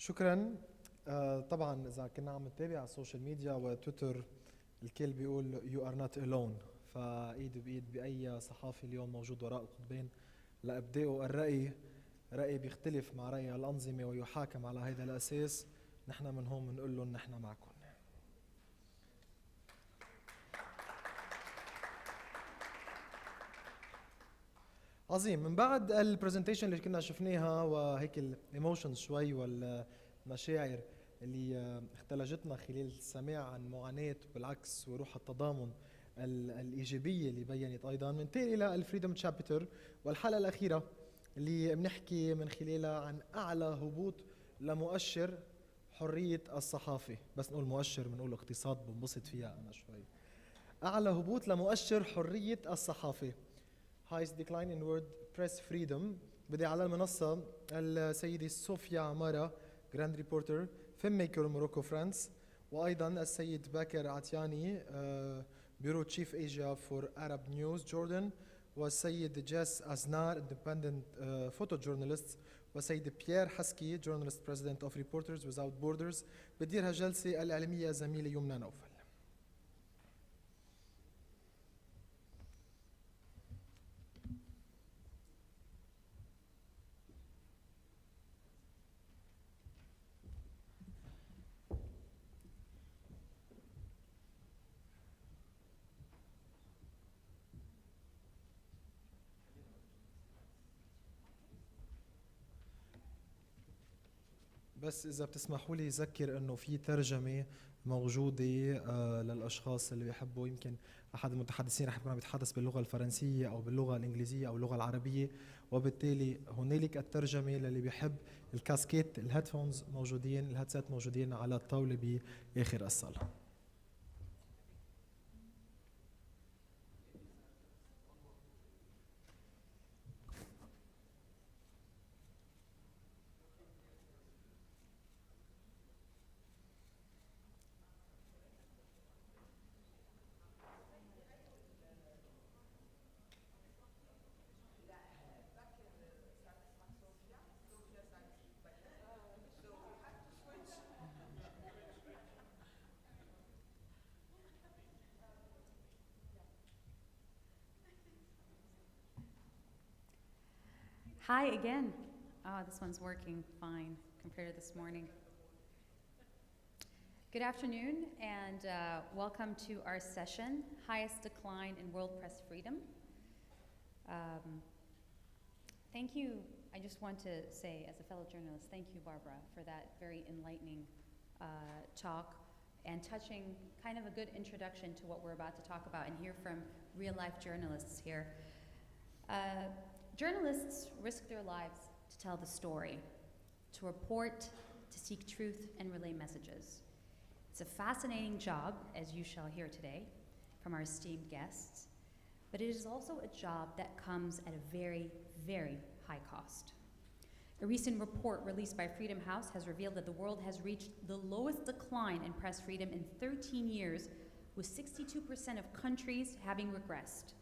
شكرا. طبعا اذا كنا عم نتابع على السوشيال ميديا وتويتر الكل بيقول you are not alone، فايد بايد باي صحافي اليوم موجود وراء القطبين لابداء الراي. راي بيختلف مع راي الانظمه ويحاكم على هذا الاساس. نحن من هون بنقول لهم نحن معكم. عظيم. من بعد البرزنتيشن اللي كنا شفناها وهيك الايموشنز شوي والمشاعر اللي اختلجتنا خلال السماع عن معاناة بالعكس وروح التضامن الإيجابية اللي بينت أيضا، ننتقل إلى الفريدم تشابتر والحلقة الأخيرة اللي بنحكي من خلالها عن أعلى هبوط لمؤشر حرية الصحافة. بس نقول مؤشر بنقول اقتصاد بنبسط فيها أنا شوي. أعلى هبوط لمؤشر حرية الصحافة highest decline in word press freedom. بدي على المنصة السيدة صوفيا عمارة جراند ريبورتر فيلم ميكر موروكو فرانس، وأيضا السيد باكر عتياني بيرو تشيف ايجيا فور Arab نيوز جوردن، والسيد جاس أزنار اندبندنت فوتو جورناليست، والسيد بيير حسكي جورناليست بريزيدنت اوف ريبورترز ويزاوت بوردرز. بديرها جلسة الإعلامية زميلي يمنى نوفل. بس إذا بتسمحوا لي أذكر إنه في ترجمة موجودة للأشخاص اللي بيحبوا. يمكن أحد المتحدثين رح يكون عم يتحدث باللغة الفرنسية أو باللغة الإنجليزية أو اللغة العربية، وبالتالي هنالك الترجمة للي بيحب. الكاسكيت الهيدفونز موجودين، الهيدسيت موجودين على الطاولة بآخر الصالة. Hi again. Oh, this one's working fine compared to this morning. Good afternoon and welcome to our session, Highest Decline in World Press Freedom. Thank you. I just want to say, as a fellow journalist, thank you, Barbara, for that very enlightening talk and touching kind of a good introduction to what we're about to talk about and hear from real-life journalists here. Journalists risk their lives to tell the story, to report, to seek truth, and relay messages. It's a fascinating job, as you shall hear today from our esteemed guests, but it is also a job that comes at a very, very high cost. A recent report released by Freedom House has revealed that the world has reached the lowest decline in press freedom in 13 years, with 62% of countries having regressed.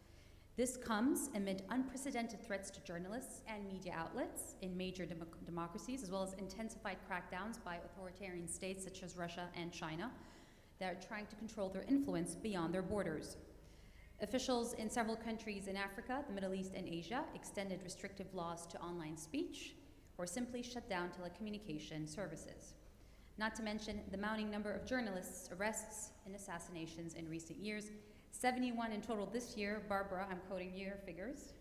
This comes amid unprecedented threats to journalists and media outlets in major democracies, as well as intensified crackdowns by authoritarian states such as Russia and China that are trying to control their influence beyond their borders. Officials in several countries in Africa, the Middle East, and Asia extended restrictive laws to online speech or simply shut down telecommunication services. Not to mention the mounting number of journalists' arrests and assassinations in recent years. 71 in total this year. Barbara, I'm quoting your figures.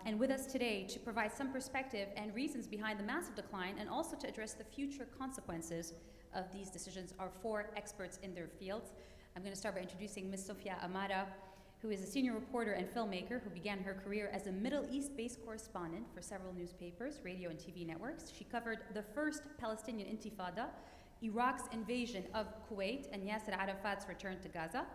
And with us today to provide some perspective and reasons behind the massive decline and also to address the future consequences of these decisions are four experts in their fields. I'm going to start by introducing Ms. Sofia Amara, who is a senior reporter and filmmaker who began her career as a Middle East-based correspondent for several newspapers, radio and TV networks. She covered the first Palestinian Intifada, Iraq's invasion of Kuwait, and Yasser Arafat's return to Gaza.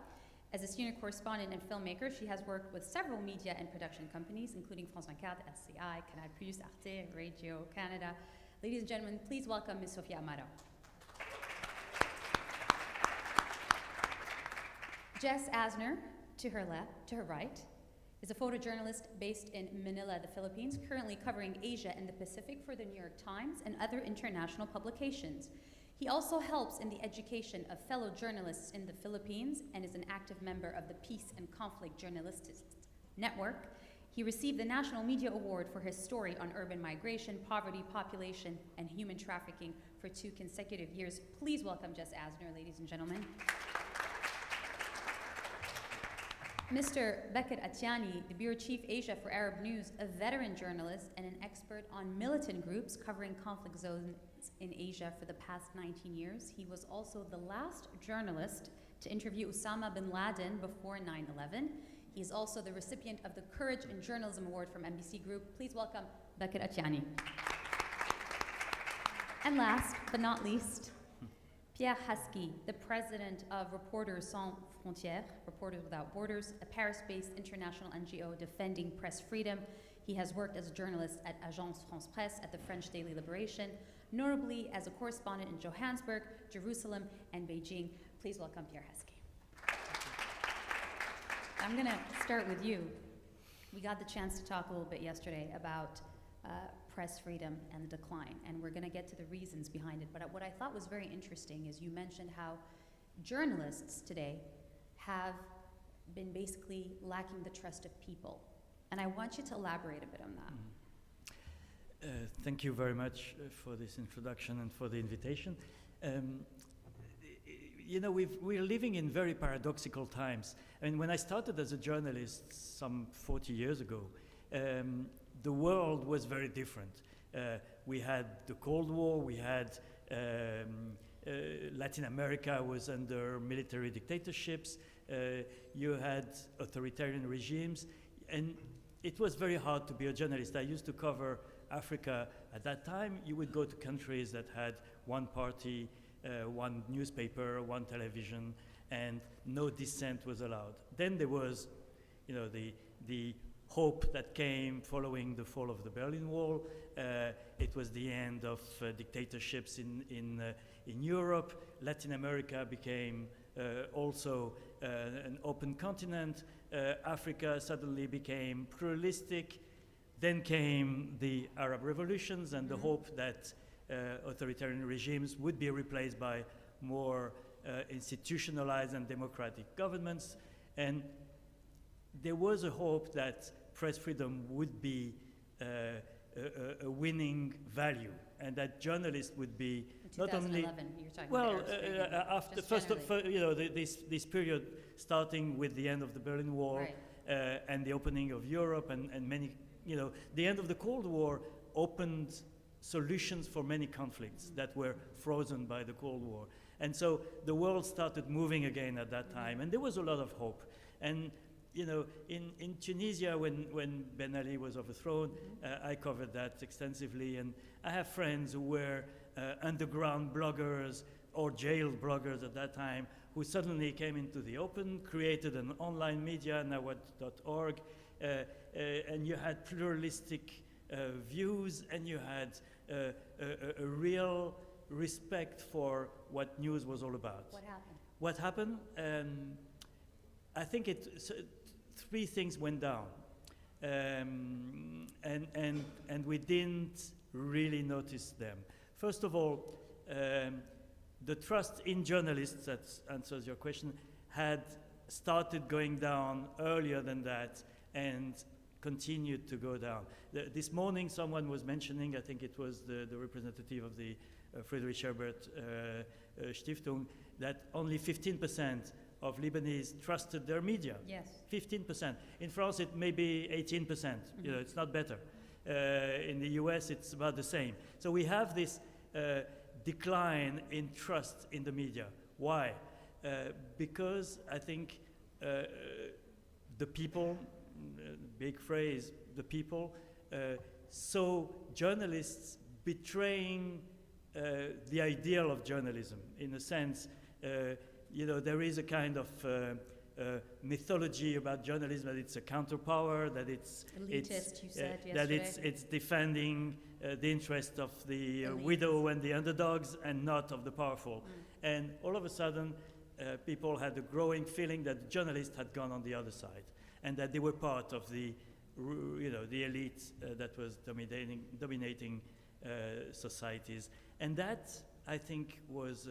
As a senior correspondent and filmmaker, she has worked with several media and production companies, including France 24, LCI, Canal+, Arte, Radio Canada. Ladies and gentlemen, please welcome Ms. Sofia Amaro. Jess Asner, to her left, to her right, is a photojournalist based in Manila, the Philippines, currently covering Asia and the Pacific for the New York Times and other international publications. He also helps in the education of fellow journalists in the Philippines and is an active member of the Peace and Conflict Journalists Network. He received the National Media Award for his story on urban migration, poverty, population, and human trafficking for 2 consecutive years. Please welcome Jess Asner, ladies and gentlemen. Mr. Beckett Atiani, the Bureau Chief Asia for Arab News, a veteran journalist and an expert on militant groups covering conflict zones in Asia for the past 19 years. He was also the last journalist to interview Osama bin Laden before 9/11. He is also the recipient of the Courage in Journalism Award from NBC Group. Please welcome Beckett Atiani. And last but not least, Pierre Husky, the president of Reporters Sans Frontières, Reporters Without Borders, a Paris-based international NGO defending press freedom. He has worked as a journalist at Agence France Presse at the French Daily Liberation, notably as a correspondent in Johannesburg, Jerusalem, and Beijing. Please welcome Pierre Husky. I'm going to start with you. We got the chance to talk a little bit yesterday about press freedom and the decline, and we're going to get to the reasons behind it. But what I thought was very interesting is you mentioned how journalists today have been basically lacking the trust of people. And I want you to elaborate a bit on that. Thank you very much for this introduction and for the invitation. You know, we're living in very paradoxical times. I mean, when I started as a journalist some 40 years ago, the world was very different. We had the Cold War, we had Latin America was under military dictatorships, you had authoritarian regimes, and it was very hard to be a journalist. I used to cover Africa at that time. You would go to countries that had one party, one newspaper, one television, and no dissent was allowed. Then there was, you know, the hope that came following the fall of the Berlin Wall. It was the end of dictatorships in Europe. Latin America became also an open continent. Africa suddenly became pluralistic. Then came the Arab revolutions and the hope that authoritarian regimes would be replaced by more institutionalized and democratic governments. And there was a hope that press freedom would be a winning value, and that journalists would be not only you're talking well about after you know this period starting with the end of the Berlin Wall, right, and the opening of Europe and many, you know, the end of the Cold War opened solutions for many conflicts that were frozen by the Cold War, and so the world started moving again at that time, and there was a lot of hope. And you know, in Tunisia, when Ben Ali was overthrown, I covered that extensively, and I have friends who were underground bloggers or jailed bloggers at that time who suddenly came into the open, created an online media, nawat.org, and you had pluralistic views, and you had a real respect for what news was all about. What happened? What happened? I think three things went down, and we didn't really notice them. First of all, the trust in journalists, that answers your question, had started going down earlier than that and continued to go down. This morning someone was mentioning, I think it was the representative of the Friedrich Ebert Stiftung, that only 15% of Lebanese trusted their media. Yes. 15%. In France, it may be 18%. You know, it's not better. In the US, it's about the same. So we have this decline in trust in the media. Why? Because I think the people, big phrase, the people, saw journalists betraying the ideal of journalism. In a sense, you know, there is a kind of mythology about journalism, that it's a counterpower, that it's elitist, you said yesterday. that it's defending the interest of the widow and the underdogs, and not of the powerful. And all of a sudden, people had a growing feeling that journalists had gone on the other side. and that they were part of the, the elite that was dominating societies. And that, I think, was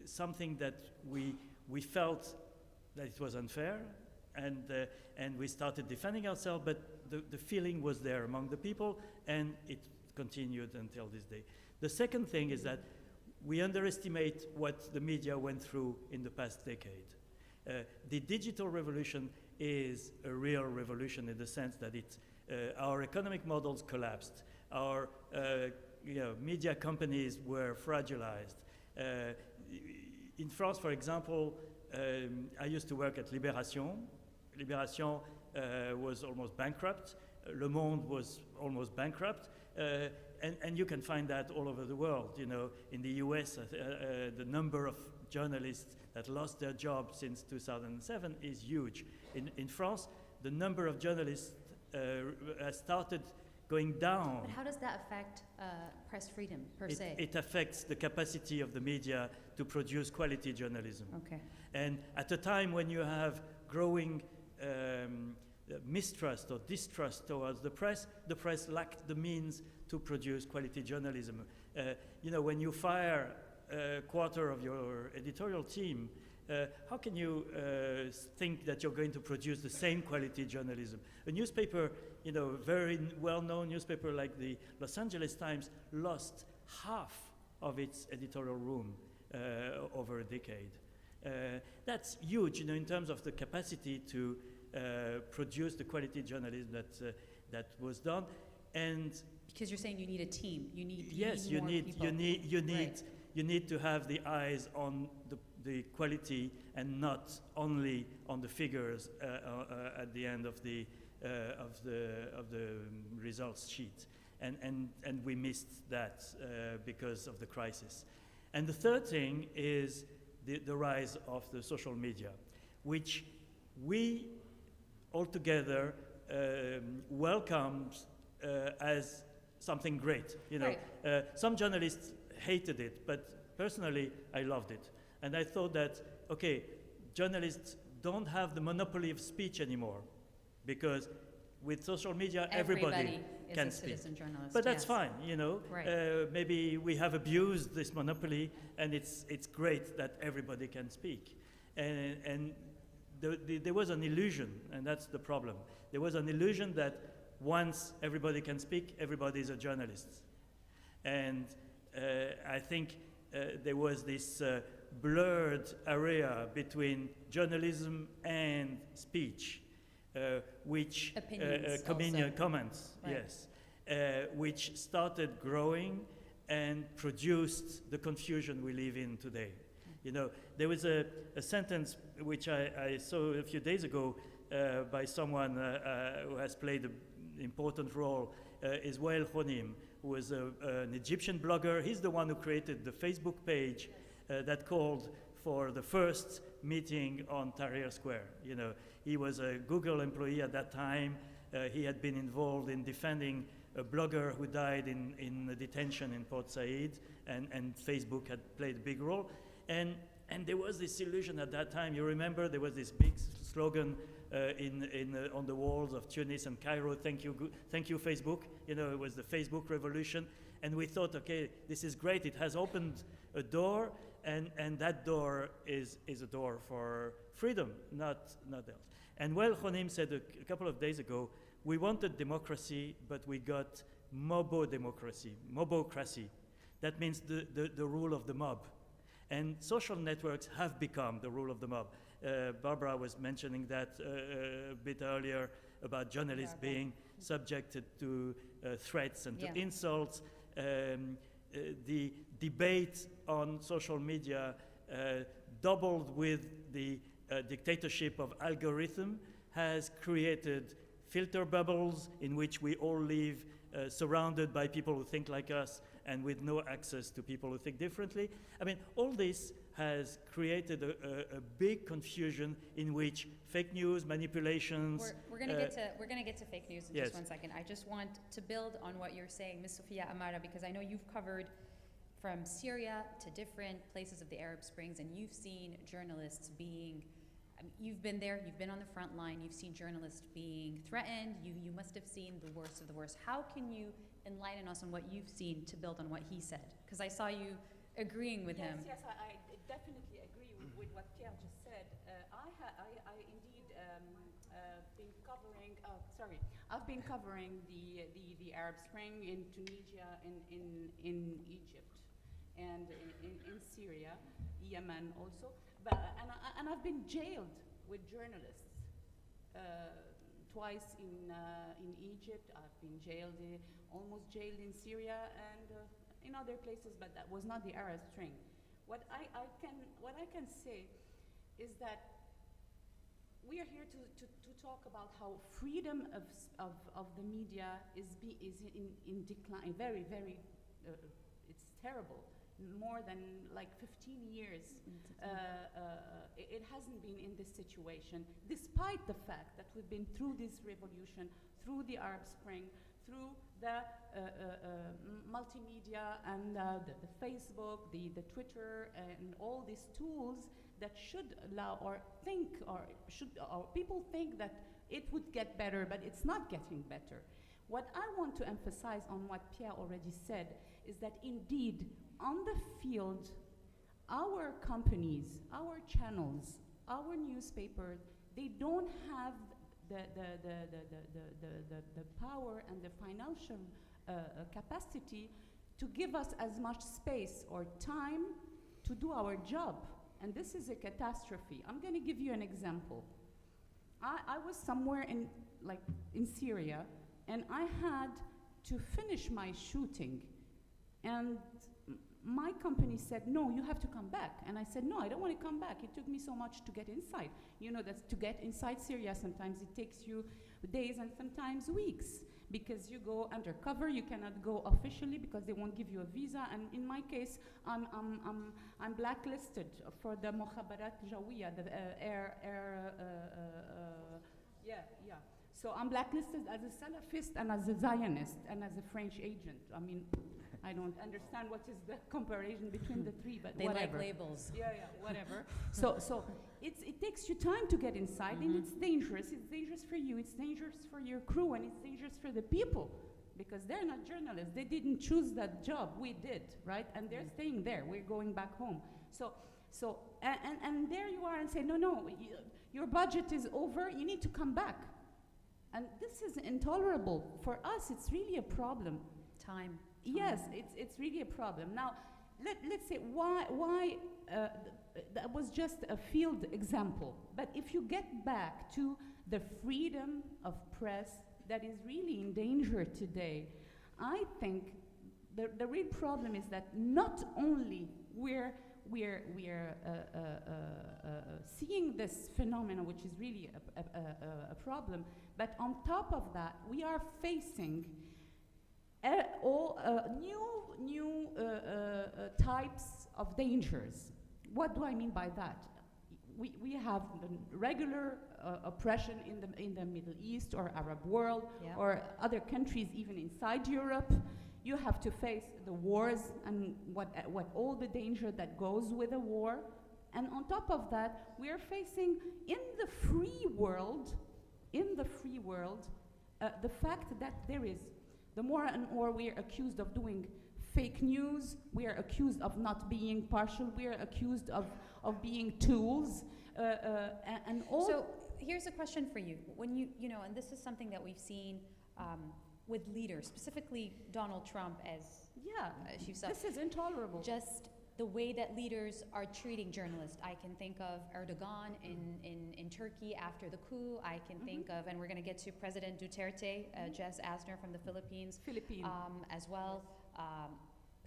something that we felt that it was unfair, and we started defending ourselves, but the feeling was there among the people, and it continued until this day. The second thing is that we underestimate what the media went through in the past decade. The digital revolution is a real revolution in the sense that our economic models collapsed. Our media companies were fragilized. In France, for example, I used to work at Libération. Libération was almost bankrupt. Le Monde was almost bankrupt. And you can find that all over the world. In the US, the number of journalists that lost their job since 2007 is huge. In France, the number of journalists has started going down. But how does that affect press freedom, per se? It affects the capacity of the media to produce quality journalism. Okay. And at a time when you have growing mistrust or distrust towards the press lacked the means to produce quality journalism. When you fire a quarter of your editorial team, how can you think that you're going to produce the same quality journalism? A newspaper, very well-known newspaper like the Los Angeles Times lost half of its editorial room over a decade. That's huge, in terms of the capacity to produce the quality journalism that was done. And because you're saying you need a team, you need you need to have the eyes on the quality and not only on the figures at the end of the results sheet. And we missed that because of the crisis. And the third thing is the rise of the social media, which we altogether welcomed as something great. Right. Some journalists hated it, but personally, I loved it. And I thought that, okay, journalists don't have the monopoly of speech anymore, because with social media, everybody can speak. Citizen journalist. But that's fine, Right. Maybe we have abused this monopoly, and it's great that everybody can speak. And there was an illusion, and that's the problem. There was an illusion that once everybody can speak, everybody is a journalist. And I think there was this blurred area between journalism and speech, which comments, right. Yes, which started growing and produced the confusion we live in today. There was a sentence which I saw a few days ago by someone who has played an important role, is Wael Khonim, who was an Egyptian blogger. He's the one who created the Facebook page that called for the first meeting on Tahrir Square. He was a Google employee at that time. He had been involved in defending a blogger who died in a detention in Port Said, and Facebook had played a big role. And there was this illusion at that time. You remember there was this big slogan on the walls of Tunis and Cairo, thank you Facebook. It was the Facebook revolution. And we thought, okay, this is great. It has opened a door, and that door is a door for freedom, not else. And Wael Khonim said a couple of days ago, we wanted democracy, but we got mobocracy. That means the rule of the mob. And social networks have become the rule of the mob. Barbara was mentioning that a bit earlier about journalists being subjected to threats and to insults. The debate on social media doubled with the dictatorship of algorithm has created filter bubbles in which we all live surrounded by people who think like us and with no access to people who think differently. I mean, all this has created a big confusion in which fake news, manipulations. We're going to get to fake news in just 1 second. I just want to build on what you're saying, Ms. Sophia Amara, because I know you've covered from Syria to different places of the Arab Springs, and you've seen journalists being I mean, you've been there, you've been on the front line, you've seen journalists being threatened, you must have seen the worst of the worst. How can you enlighten us on what you've seen to build on what he said? Because I saw you agreeing with him. Yes, I definitely agree with what Pierre just said. I indeed been covering. I've been covering the Arab Spring in Tunisia, in Egypt, and in Syria, Yemen also. But and I've been jailed with journalists twice in Egypt. I've been jailed, almost jailed in Syria, and in other places. But that was not the Arab Spring. What I can say is that we are here to talk about how freedom of the media is in decline. Very, it's terrible. More than like 15 years, it hasn't been in this situation, despite the fact that we've been through this revolution, through the Arab Spring, through the multimedia and the Facebook, the Twitter, and all these tools that should allow or people think that it would get better, but it's not getting better. What I want to emphasize on what Pierre already said is that indeed, on the field, our companies, our channels, our newspapers, they don't have the power and the financial capacity to give us as much space or time to do our job. And this is a catastrophe. I'm going to give you an example. I was somewhere in Syria, and I had to finish my shooting, and my company said, no, you have to come back. And I said, no, I don't want to come back. It took me so much to get inside. You know, that to get inside Syria, sometimes it takes you days and sometimes weeks, because you go undercover. You cannot go officially because they won't give you a visa. And in my case, I'm blacklisted for the Mukhabarat Jawiya, the So I'm blacklisted as a Salafist and as a Zionist and as a French agent. I mean, I don't understand what is the comparison between the three, but they whatever. like labels. Yeah, whatever. So it takes you time to get inside, and it's dangerous. It's dangerous for you. It's dangerous for your crew, and it's dangerous for the people, because they're not journalists. They didn't choose that job. We did, right? And they're staying there. We're going back home. And there you are, and say, no, your budget is over. You need to come back. And this is intolerable. For us, it's really a problem. Time. Yes, it's really a problem. Now, let's say why that was just a field example. But if you get back to the freedom of press that is really in danger today, I think the real problem is that not only we're seeing this phenomenon, which is really a problem, but on top of that, we are facing new types of dangers. What do I mean by that? We have the regular oppression in the Middle East or Arab world, or other countries even inside Europe. You have to face the wars and what all the danger that goes with a war. And on top of that, we are facing in the free world, the fact that there is, the more and more we are accused of doing fake news, we are accused of not being partial, we are accused of being tools, and all. So here's a question for you. When you know, and this is something that we've seen with leaders, specifically Donald Trump, as you said. This is intolerable. Just the way that leaders are treating journalists. I can think of Erdogan in Turkey after the coup. I can think of, and we're going to get to President Duterte, Jess Asner from the Philippines. As well.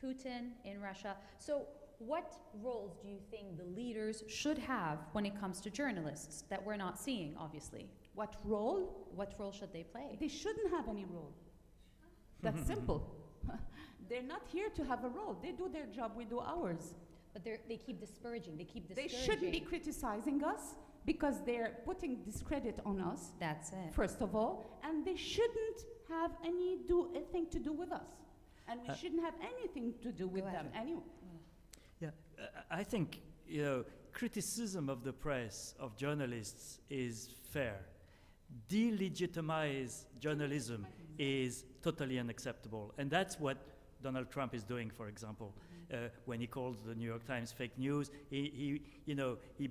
Putin in Russia. So what roles do you think the leaders should have when it comes to journalists that we're not seeing, obviously? What role? What role should they play? They shouldn't have any role. That's simple. They're not here to have a role. They do their job, we do ours. But they keep disparaging. They shouldn't be criticizing us because they're putting discredit on us. That's it. First of all, and they shouldn't have anything to do with us. And we shouldn't have anything to do with them anyway. Yeah, I think, criticism of the press, of journalists, is fair. Delegitimize journalism is totally unacceptable. And that's what Donald Trump is doing, for example. When he calls the New York Times fake news, he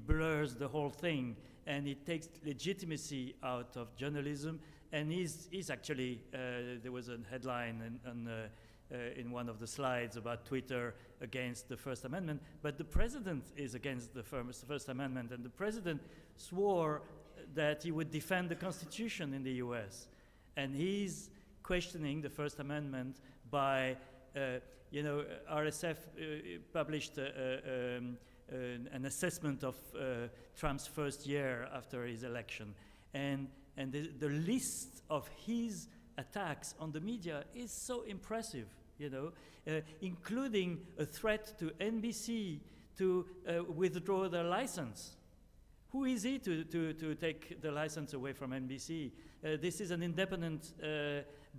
blurs the whole thing, and it takes legitimacy out of journalism. And he's actually, there was a headline in one of the slides about Twitter against the First Amendment, but the president is against the First Amendment, and the president swore that he would defend the Constitution in the US. And he's questioning the First Amendment by, RSF published an assessment of Trump's first year after his election. And the list of his attacks on the media is so impressive, including a threat to NBC to withdraw their license. Who is he to take the license away from NBC? This is an independent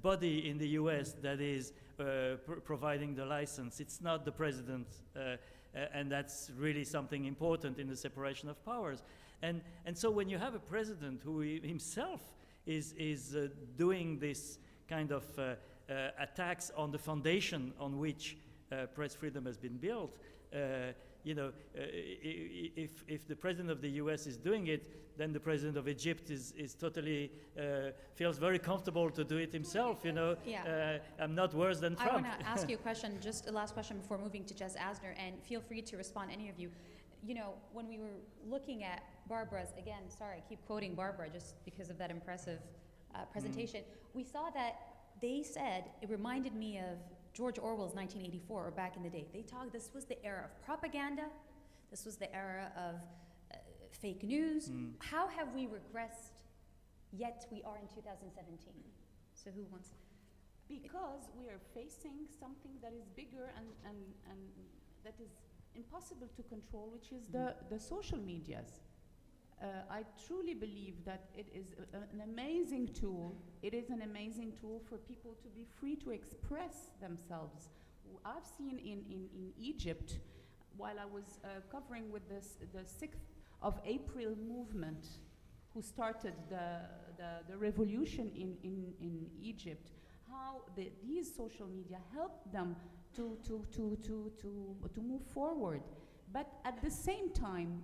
body in the US that is providing the license. It's not the president, and that's really something important in the separation of powers. And so when you have a president who himself is doing this kind of attacks on the foundation on which press freedom has been built, if the president of the US is doing it, then the president of Egypt is totally, feels very comfortable to do it himself, Yeah. I'm not worse than I Trump. want to ask you a question, just a last question before moving to Jess Asner, and feel free to respond, any of you. When we were looking at Barbara's, again, sorry, I keep quoting Barbara just because of that impressive presentation, we saw that they said, it reminded me of George Orwell's 1984, or back in the day. They talked, this was the era of propaganda, this was the era of fake news. How have we regressed, yet we are in 2017? So who wants? Because we are facing something that is bigger and that is impossible to control, which is the social medias. I truly believe that it is an amazing tool. It is an amazing tool for people to be free to express themselves. I've seen in Egypt, while I was covering with the 6th of April movement, who started the revolution in Egypt, how these social media helped them to move forward. But at the same time,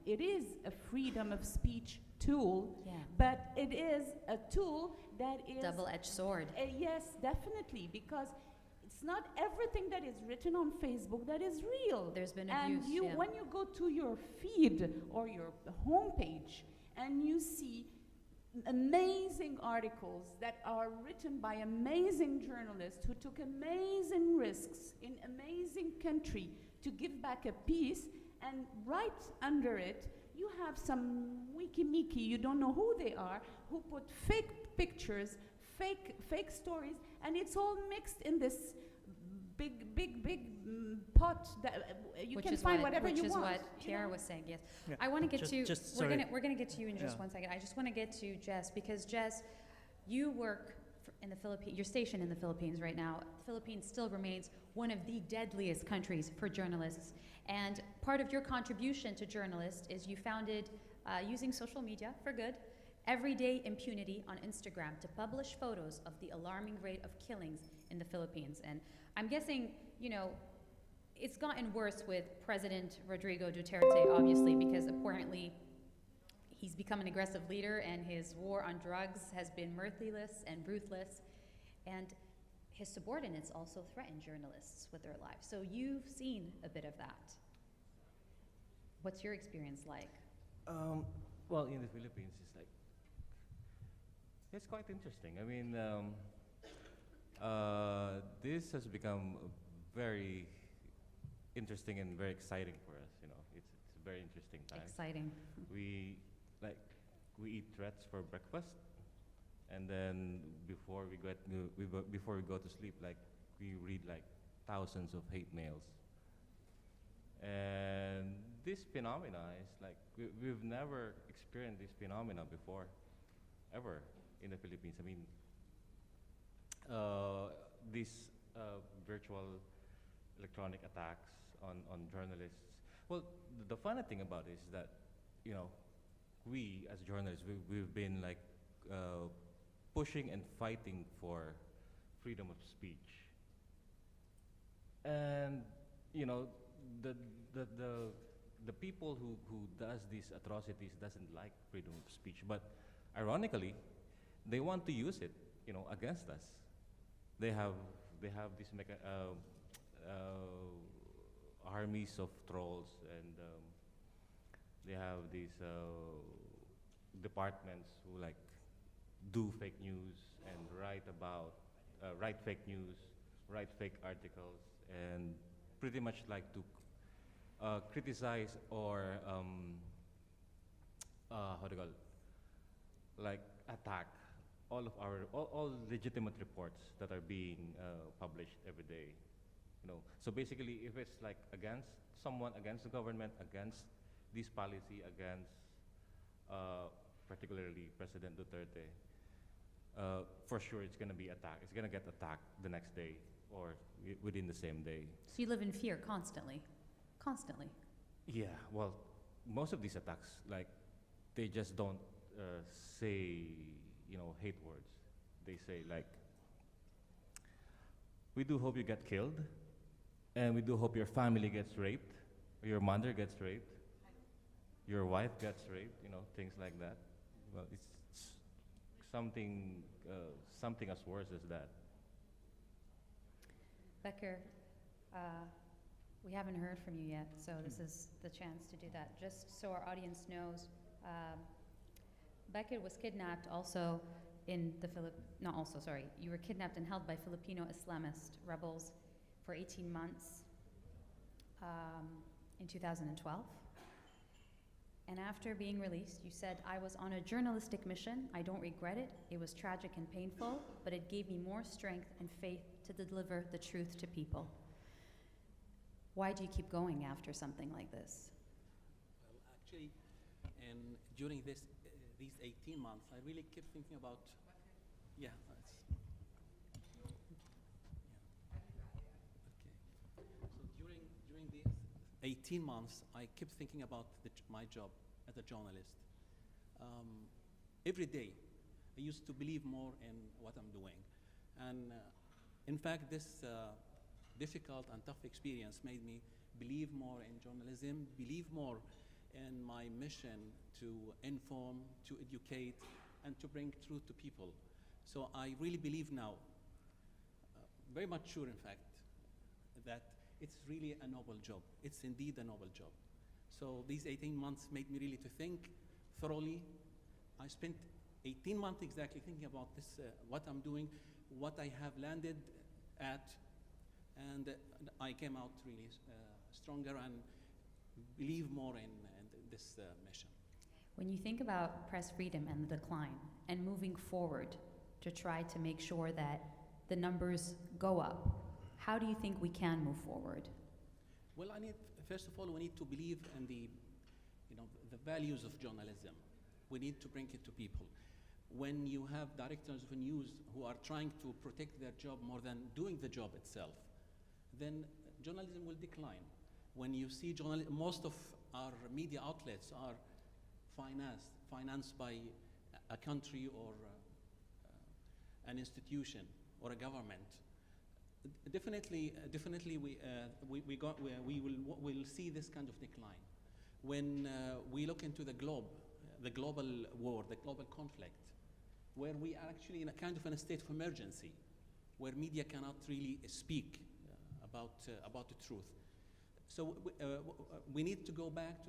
it is a freedom of speech tool, but it is a tool that is double-edged sword. Yes, definitely, because it's not everything that is written on Facebook that is real. There's been and abuse. When you go to your feed or your homepage and you see amazing articles that are written by amazing journalists who took amazing risks in amazing country to give back a piece, and right under it you have some wiki-miki, you don't know who they are, who put fake pictures, fake stories, and it's all mixed in this big pot that you can find whatever you want. Which is what Tiara was saying, yes. Yeah. I want to get to, sorry. we're gonna get to you in just 1 second. I just want to get to Jess, because Jess, you work in the Philippines, you're stationed in the Philippines right now. The Philippines still remains one of the deadliest countries for journalists. And part of your contribution to journalists is you founded, using social media for good, Everyday Impunity on Instagram to publish photos of the alarming rate of killings in the Philippines. And I'm guessing, it's gotten worse with President Rodrigo Duterte, obviously, because apparently he's become an aggressive leader and his war on drugs has been merciless and ruthless. And his subordinates also threaten journalists with their lives. So you've seen a bit of that. What's your experience like? Well, in the Philippines, it's quite interesting. I mean, this has become very interesting and very exciting for us. It's a very interesting time. Exciting. We eat threats for breakfast, and then before we go to sleep, we read thousands of hate mails. And this phenomena is we've never experienced this phenomena before, ever in the Philippines. I mean, these virtual electronic attacks on journalists. Well, the funny thing about it is that, you know, we as journalists, we've been like pushing and fighting for freedom of speech. And, you know, the, the, the, the people who does these atrocities doesn't like freedom of speech, but ironically, they want to use it, you know, against us. They have these armies of trolls, and they have these departments who like do fake news and write fake news, write fake articles, and pretty much like to criticize or how do you call it? Like attack all legitimate reports that are being published every day. You know, so basically, if it's like against someone, against the government, against this policy, against particularly President Duterte, for sure it's going to be attacked. It's going to get attacked the next day or within the same day. So you live in fear constantly, constantly. Yeah, well, most of these attacks, like, they just don't say, you know, hate words. They say like, we do hope you get killed, and we do hope your family gets raped, or your mother gets raped, your wife gets raped, you know, things like that. Well, it's something as worse as that. Becker, we haven't heard from you yet, so this is the chance to do that. Just so our audience knows, Becker was kidnapped also in the you were kidnapped and held by Filipino Islamist rebels for 18 months in 2012. And after being released, you said, I was on a journalistic mission. I don't regret it. It was tragic and painful, but it gave me more strength and faith to deliver the truth to people. Why do you keep going after something like this? Well, actually, and during these 18 months, I really kept thinking about, yeah, okay. So during these 18 months, I kept thinking about my job as a journalist. Every day, I used to believe more in what I'm doing. And in fact, this difficult and tough experience made me believe more in journalism, believe more in my mission to inform, to educate, and to bring truth to people. So I really believe now, very much sure in fact, that it's really a noble job. It's indeed a noble job. So these 18 months made me really to think thoroughly. I spent 18 months exactly thinking about this, what I'm doing, what I have landed at, and I came out really stronger and believe more in this mission. When you think about press freedom and the decline and moving forward to try to make sure that the numbers go up, how do you think we can move forward? Well, first of all, we need to believe in the values of journalism. We need to bring it to people. When you have directors of news who are trying to protect their job more than doing the job itself, then journalism will decline. When you see most of our media outlets are financed by a country or an institution or a government, definitely we'll see this kind of decline. When we look into the global war, the global conflict, where we are actually in a kind of a state of emergency, where media cannot really speak about the truth. So we need to go back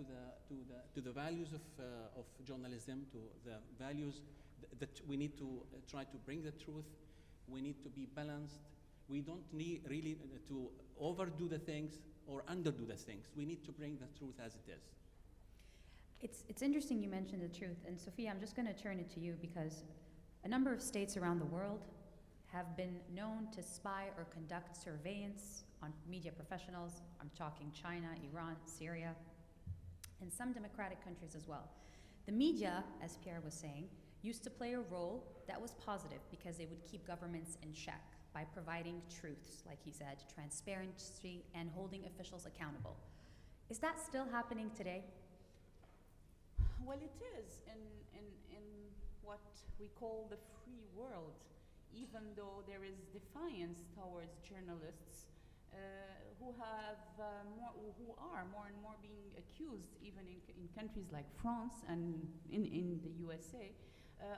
to the values of journalism, to the values that we need to try to bring the truth. We need to be balanced. We don't need really to overdo the things or underdo the things. We need to bring the truth as it is. It's interesting you mentioned the truth, and Sophia, I'm just going to turn it to you because a number of states around the world have been known to spy or conduct surveillance on media professionals. I'm talking China, Iran, Syria, and some democratic countries as well. The media, as Pierre was saying, used to play a role that was positive because they would keep governments in check by providing truths, like he said, transparency, and holding officials accountable. Is that still happening today? Well, it is in what we call the free world, even though there is defiance towards journalists who are more and more being accused, even in countries like France and in the USA,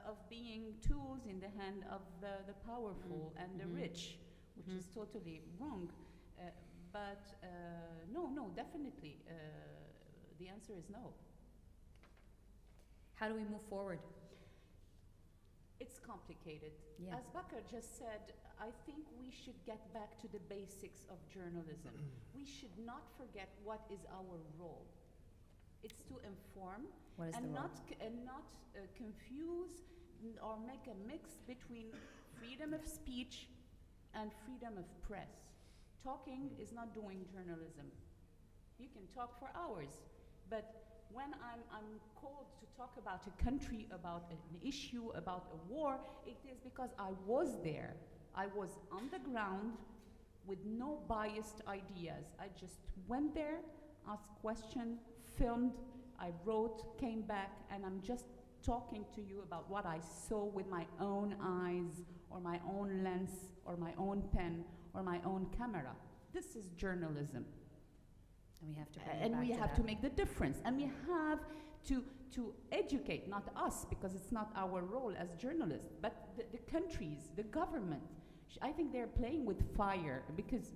of being tools in the hand of the powerful and the rich, which is totally wrong. But no, definitely, the answer is no. How do we move forward? It's complicated. Yeah. As Bakr just said, I think we should get back to the basics of journalism. We should not forget what is our role. It's to inform What is the and role? not confuse or make a mix between freedom of speech and freedom of press. Talking is not doing journalism. You can talk for hours, but when I'm called to talk about a country, about an issue, about a war, it is because I was there. I was on the ground with no biased ideas. I just went there, asked questions, filmed, I wrote, came back, and I'm just talking to you about what I saw with my own eyes, or my own lens, or my own pen, or my own camera. This is journalism. And we have to bring it And back we to have that. to make the difference. And we have to educate, not us, because it's not our role as journalists, but the countries, the government. I think they're playing with fire because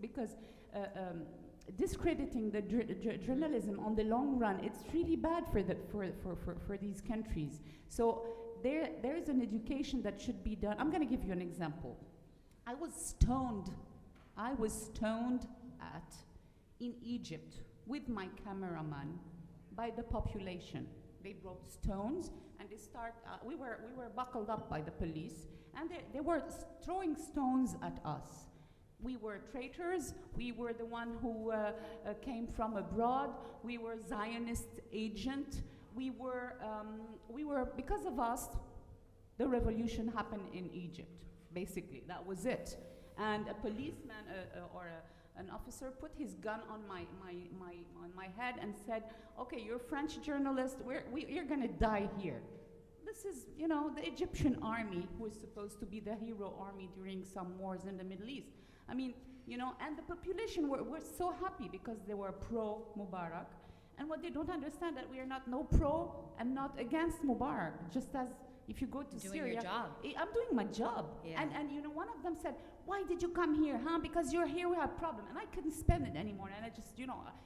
discrediting the journalism on the long run, it's really bad for these countries. So there is an education that should be done. I'm going to give you an example. I was stoned at in Egypt with my cameraman by the population. They brought stones and they we were buckled up by the police, and they were throwing stones at us. We were traitors. We were the one who came from abroad. We were Zionist agent. We were because of us, the revolution happened in Egypt. Basically, that was it. And a policeman an officer put his gun on my head and said, "Okay, you're a French journalist. You're gonna die here." This is, the Egyptian army, who is supposed to be the hero army during some wars in the Middle East. I mean, and the population were so happy because they were pro-Mubarak. And what they don't understand, that we are not pro and not against Mubarak. Just as if you go to Doing Syria. your job. I'm doing my job. Yeah. And one of them said, "Why did you come here, huh? Because you're here, we have problem." And I couldn't spend it anymore. And I just,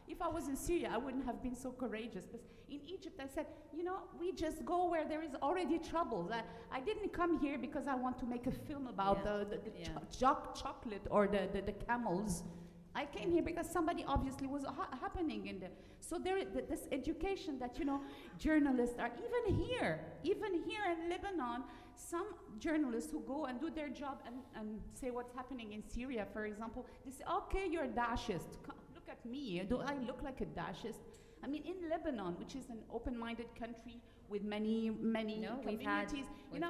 if I was in Syria, I wouldn't have been so courageous. But in Egypt, I said, we just go where there is already trouble. I didn't come here because I want to make a film about chocolate or the camels. I came here because somebody obviously was happening in the. So there is this education that journalists are even here in Lebanon. Some journalists who go and do their job and say what's happening in Syria, for example, they say, "Okay, you're a Daeshist. Look at me. Do I look like a Daeshist?" I mean, in Lebanon, which is an open-minded country with many communities, it's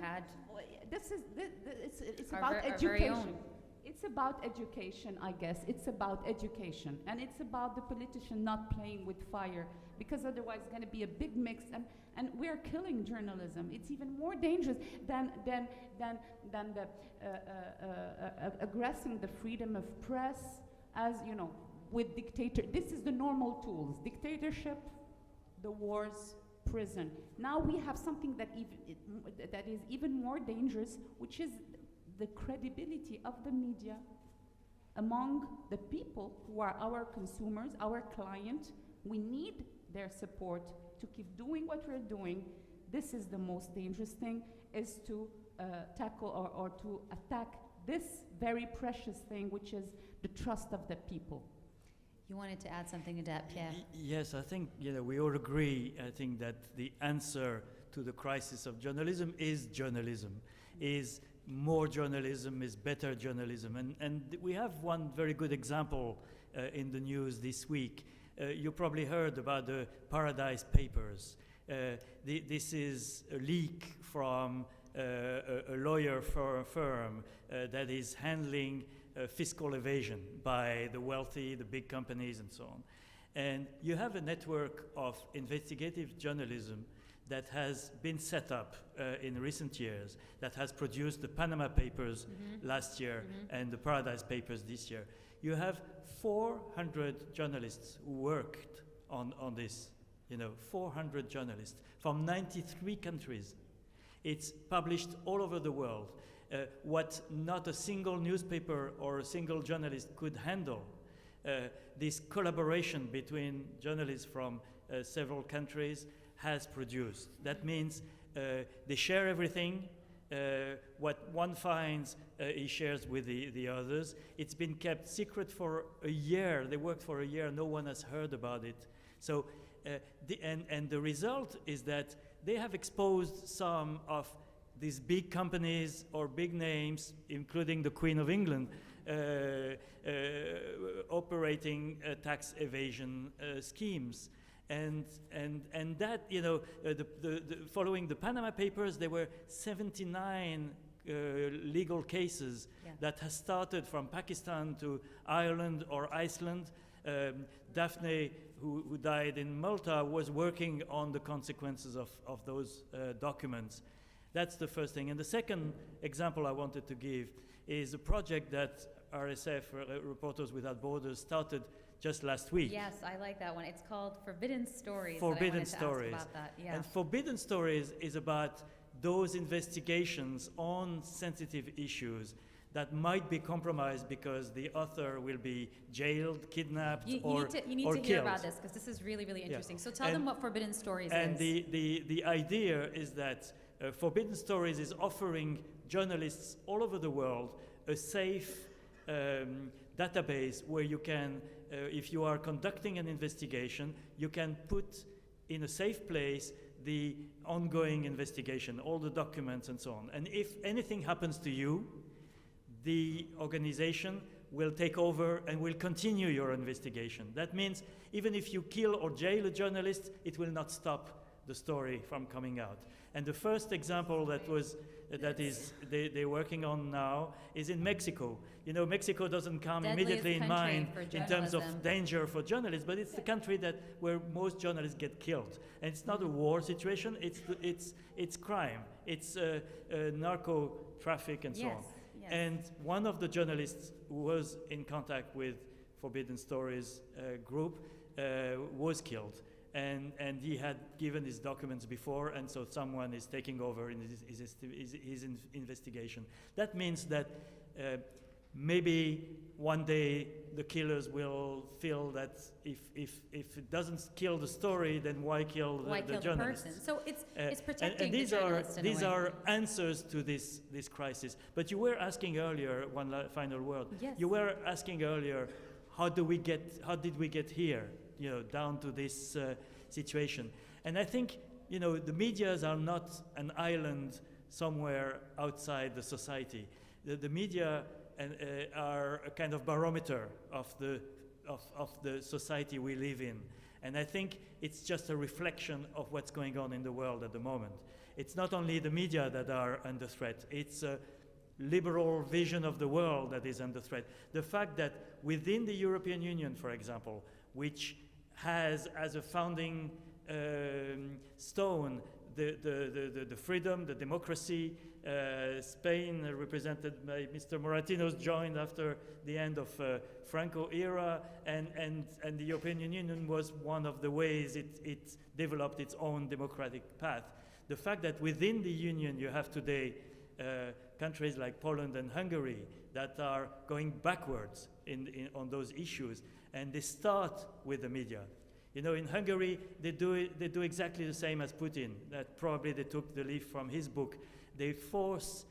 Our about our very education. own. It's about education, I guess. It's about education. And it's about the politician not playing with fire, because otherwise it's going to be a big mix. And we're killing journalism. It's even more dangerous than aggressing the freedom of press, as, with dictator. This is the normal tools. Dictatorship, the wars, prison. Now we have something that is even more dangerous, which is the credibility of the media among the people who are our consumers, our client. We need their support to keep doing what we're doing. This is the most dangerous thing, is to tackle or to attack this very precious thing, which is the trust of the people. You wanted to add something to that, Pierre? Yes, I think we all agree. I think that the answer to the crisis of journalism is journalism, is more journalism, is better journalism. And we have one very good example in the news this week. You probably heard about the Paradise Papers. This is a leak from a lawyer firm that is handling fiscal evasion by the wealthy, the big companies, and so on. And you have a network of investigative journalism that has been set up in recent years, that has produced the Panama Papers last year and the Paradise Papers this year. You have 400 journalists who worked on this, 400 journalists from 93 countries. It's published all over the world. What not a single newspaper or a single journalist could handle, this collaboration between journalists from several countries has produced. That means they share everything. What one finds, he shares with the others. It's been kept secret for a year. They worked for a year. No one has heard about it. So, and the result is that they have exposed some of these big companies or big names, including the Queen of England, operating tax evasion schemes. And that, following the Panama Papers, there were 79 legal cases that has started from Pakistan to Ireland or Iceland. Daphne, who died in Malta, was working on the consequences of those documents. That's the first thing. And the second example I wanted to give is a project that RSF, Reporters Without Borders, started just last week. Yes, I like that one. It's called Forbidden Stories. Forbidden Stories. Ask about that. Yeah. And Forbidden Stories is about those investigations on sensitive issues that might be compromised because the author will be jailed, kidnapped, or you need to hear about this, because this is really, really interesting. So tell them what Forbidden Stories and is. And the idea is that Forbidden Stories is offering journalists all over the world a safe database where you can, if you are conducting an investigation, you can put in a safe place the ongoing investigation, all the documents and so on. And if anything happens to you, the organization will take over and will continue your investigation. That means even if you kill or jail a journalist, it will not stop the story from coming out. And the first example they're working on now is in Mexico. Mexico doesn't come immediately in mind in terms of danger for journalists, but it's the country where most journalists get killed. And it's not a war situation, it's crime. It's narco traffic and so on. Yes. And one of the journalists who was in contact with Forbidden Stories group was killed. And he had given his documents before, and so someone is taking over in his investigation. That means that maybe one day the killers will feel that if it doesn't kill the story, then why kill the journalist? Person? So it's protecting and these the journalist these are answers to this crisis. But you were asking earlier, final word. Yes. You were asking earlier, how did we get here? Down to this situation. And I think, the medias are not an island somewhere outside the society. The media are a kind of barometer of the society we live in. And I think it's just a reflection of what's going on in the world at the moment. It's not only the media that are under threat, it's a liberal vision of the world that is under threat. The fact that within the European Union, for example, which has as a founding stone the freedom, the democracy. Spain, represented by Mr. Moratinos, joined after the end of Franco era, and the European Union was one of the ways it developed its own democratic path. The fact that within the Union you have today countries like Poland and Hungary that are going backwards on those issues, and they start with the media. In Hungary, they do exactly the same as Putin. That probably they took the leaf from his book. They force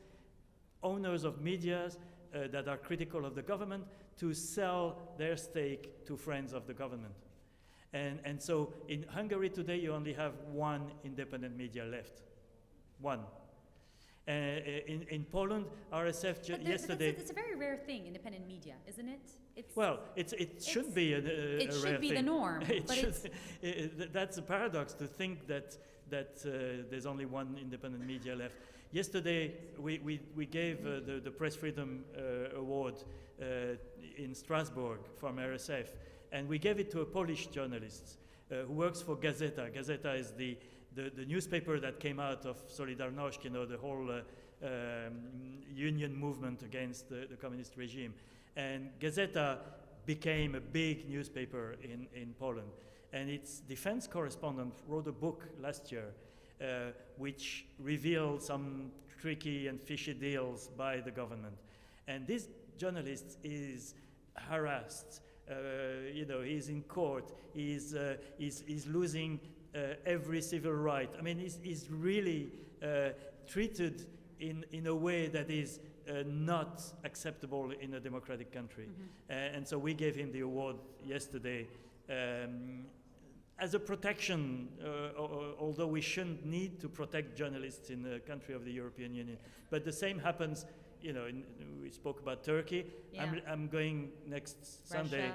owners of media that are critical of the government to sell their stake to friends of the government. And so in Hungary today, you only have one independent media left. One. In Poland, RSF yesterday... It's a very rare thing, independent media, isn't it? It should be a rare thing. It should be the norm. That's a paradox to think that there's only one independent media left. Yesterday, we gave the Press Freedom Award in Strasbourg from RSF, and we gave it to a Polish journalist who works for Gazeta. Gazeta is the newspaper that came out of Solidarność, you know, the whole union movement against the communist regime. And Gazeta became a big newspaper in Poland. And its defense correspondent wrote a book last year which revealed some tricky and fishy deals by the government. And this journalist is harassed. You know, he's in court. He's losing every civil right. I mean, he's really treated in a way that is not acceptable in a democratic country. And so we gave him the award yesterday as a protection, although we shouldn't need to protect journalists in a country of the European Union. But the same happens, you know, we spoke about Turkey. Yeah. I'm going next Sunday.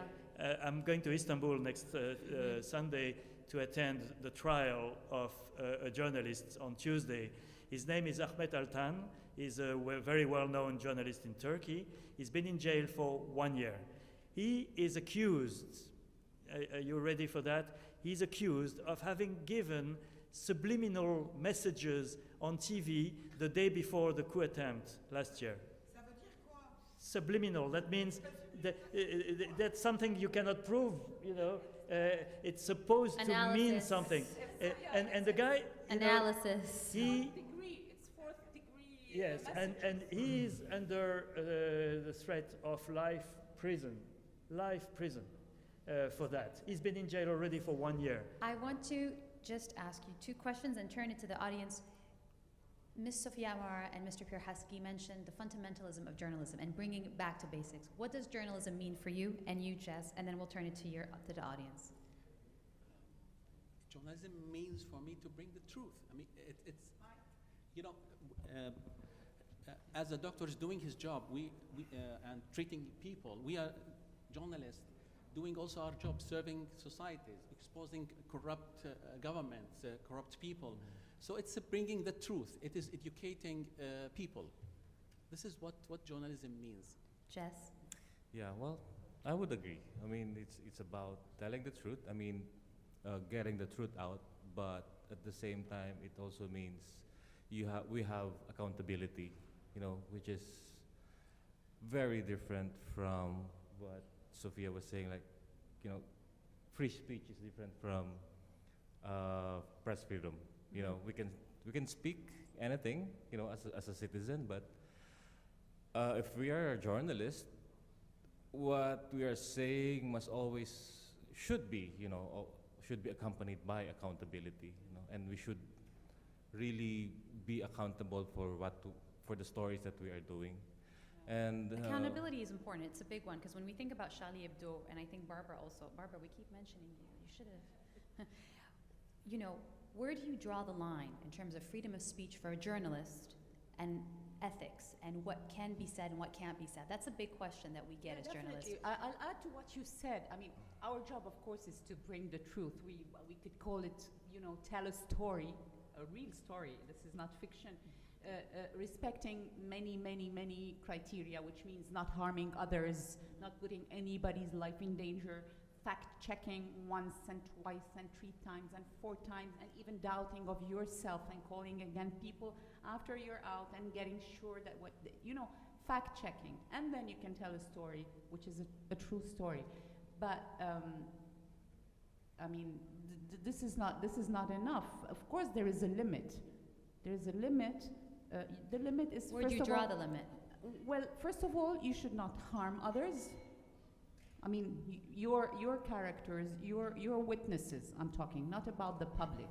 I'm going to Istanbul next Sunday to attend the trial of a journalist on Tuesday. His name is Ahmet Altan. He's a very well-known journalist in Turkey. He's been in jail for 1 year. He is accused, are you ready for that? He's accused of having given subliminal messages on TV the day before the coup attempt last year. Subliminal, that means that's something you cannot prove, you know. It's supposed to mean something. And the guy, Analysis. he, It's fourth degree. yes, and he's under the threat of life prison for that. He's been in jail already for 1 year. I want to just ask you 2 questions and turn it to the audience. Ms. Sofia Amara and Mr. Pierre Husky mentioned the fundamentalism of journalism and bringing it back to basics. What does journalism mean for you and you, Jess? And then we'll turn it to the audience. Journalism means for me to bring the truth. I mean, it's, you know, as a doctor is doing his job, and treating people, we are journalists doing also our job, serving societies, exposing corrupt governments, corrupt people. So it's bringing the truth. It is educating people. This is what journalism means. Jess? Yeah, well, I would agree. I mean, it's about telling the truth. I mean, getting the truth out, but at the same time, it also means we have accountability, you know, which is very different from what Sophia was saying. Like, you know, free speech is different from press freedom. You know, we can speak anything, you know, as a citizen, but if we are a journalist, what we are saying should be accompanied by accountability, you know, and we should really be accountable for the stories that we are doing. And accountability is important. It's a big one, because when we think about Charlie Hebdo, and I think Barbara also, Barbara, we keep mentioning you. You should have. You know, where do you draw the line in terms of freedom of speech for a journalist and ethics and what can be said and what can't be said? That's a big question that we get as journalists. I'll add to what you said. I mean, our job, of course, is to bring the truth. We could call it, you know, tell a story, a real story. This is not fiction. Respecting many criteria, which means not harming others, not putting anybody's life in danger, fact-checking once and twice and 3 times and 4 times, and even doubting of yourself and calling again people after you're out and getting sure that fact-checking. And then you can tell a story, which is a true story. But, I mean, this is not enough. Of course, there is a limit. There is a limit. The limit is, where do you draw the limit? Well, first of all, you should not harm others. I mean, your characters, your witnesses, I'm talking, not about the public.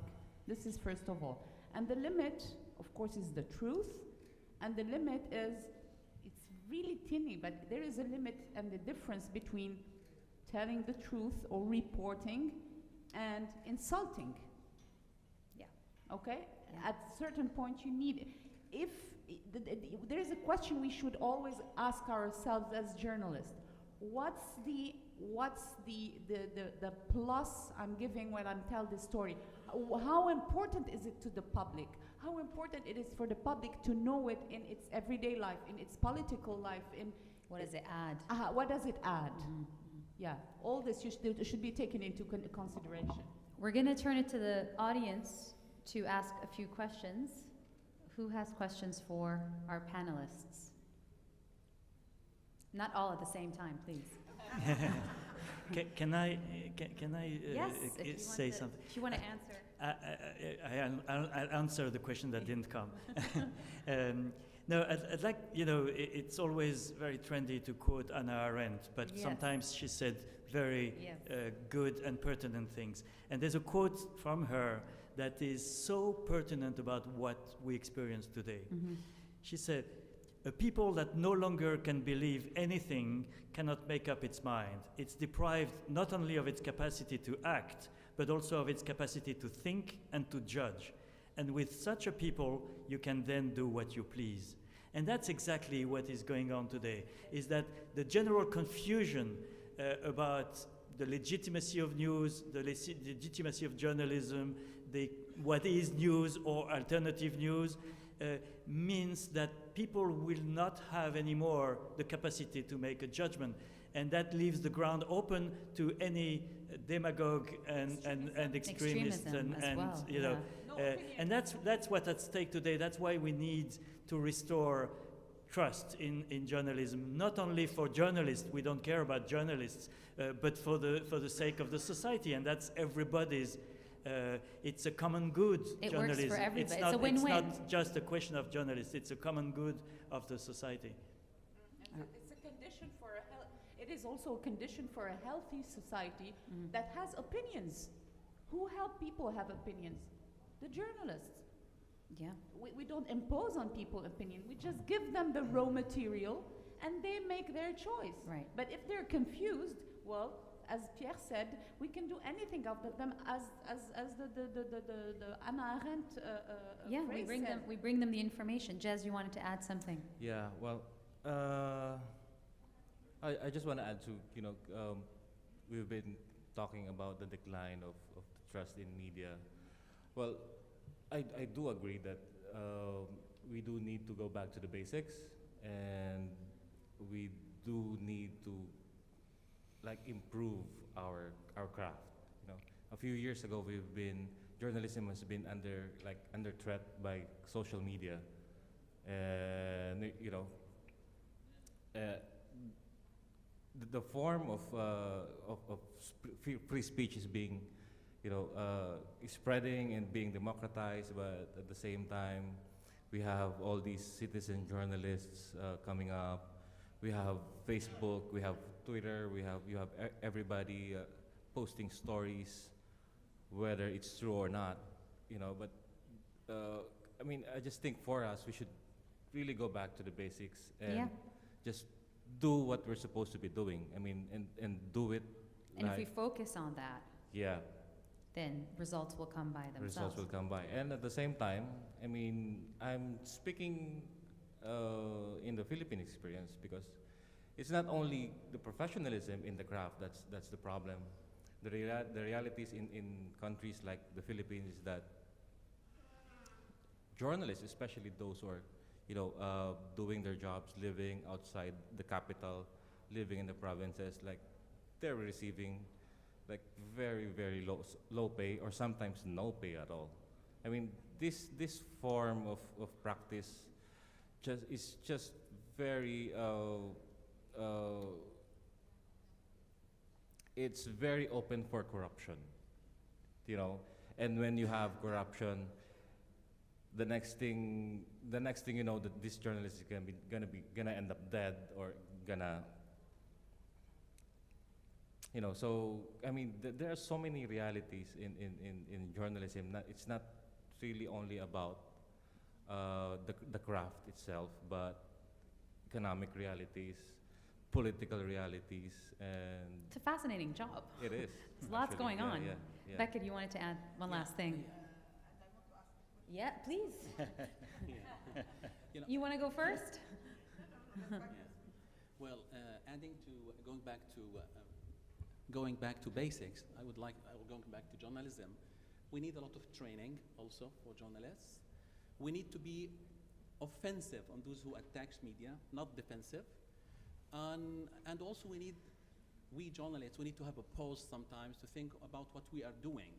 This is first of all. And the limit, of course, is the truth. And the limit is, it's really tiny, but there is a limit and the difference between telling the truth or reporting and insulting. Yeah. Okay? Yeah. At a certain point, you need, there is a question we should always ask ourselves as journalists. What's the plus I'm giving when I tell this story? how important is it to the public? How important it is for the public to know it in its everyday life, in its political life, in What does it add? what does it add? Mhm. Yeah, all this should be taken into consideration. We're going to turn it to the audience to ask a few questions. Who has questions for our panelists? Not all at the same time, please. Can I Yes, if you say want to, something? if you want to answer. I'll answer the question that didn't come. No, I'd like, it's always very trendy to quote Hannah Arendt, but Yes. sometimes she said very Yes. good and pertinent things. And there's a quote from her that is so pertinent about what we experience today. Mhm. She said, "A people that no longer can believe anything cannot make up its mind. It's deprived not only of its capacity to act, but also of its capacity to think and to judge. And with such a people, you can then do what you please." And that's exactly what is going on today, is that the general confusion about the legitimacy of news, the legitimacy of journalism, what is news or alternative news, means that people will not have anymore the capacity to make a judgment. And that leaves the ground open to any demagogue and extremist Extremism as well, and that's what's at stake today. That's why we need to restore trust in journalism, not only for journalists, we don't care about journalists, but for the sake of the society, and that's everybody's. It's a common good, It works journalism. for everybody. It's It's not, a win-win. It's not just a question of journalists, it's a common good of the society. It's a condition for it is also a condition for a healthy society that has opinions. Who help people have opinions? The journalists. Yeah. We don't impose on people opinion. We just give them the raw material and they make their choice. Right. But if they're confused, well, as Pierre said, we can do anything out of them as the Hannah Arendt Yeah, phrase said. we bring them the information. Jez, you wanted to add something? Yeah, well, I just want to add to, we've been talking about the decline of the trust in media. Well, I do agree that we do need to go back to the basics, and we do need to improve our craft. A few years ago, journalism has been under threat by social media, and the form of free speech is being is spreading and being democratized, but at the same time, we have all these citizen journalists coming up. We have Facebook, we have Twitter, you have everybody posting stories, whether it's true or not, But I just think for us, we should really go back to the basics and just do what we're supposed to be doing. And do it. And if we focus on that, yeah, then results will come by themselves. results will come by. And at the same time, I'm speaking in the Philippine experience, because it's not only the professionalism in the craft that's the problem. The realities in countries like the Philippines is that journalists, especially those who are doing their jobs, living outside the capital, living in the provinces, they're receiving very, very low pay, or sometimes no pay at all. This form of practice is just very it's very open for corruption, and when you have corruption, the next thing you know, that this journalist is gonna end up dead, or gonna, so there are so many realities in journalism. It's not really only about the craft itself, but economic realities, political realities, and It's a fascinating job. it is. There's lots actually. going Yeah, on. yeah. Beckett, you wanted to add one last thing. Yeah, please. You want to go first? Well, going back to basics, I will go back to journalism. We need a lot of training also for journalists. We need to be offensive on those who attacks media, not defensive. And also we journalists, we need to have a pause sometimes to think about what we are doing.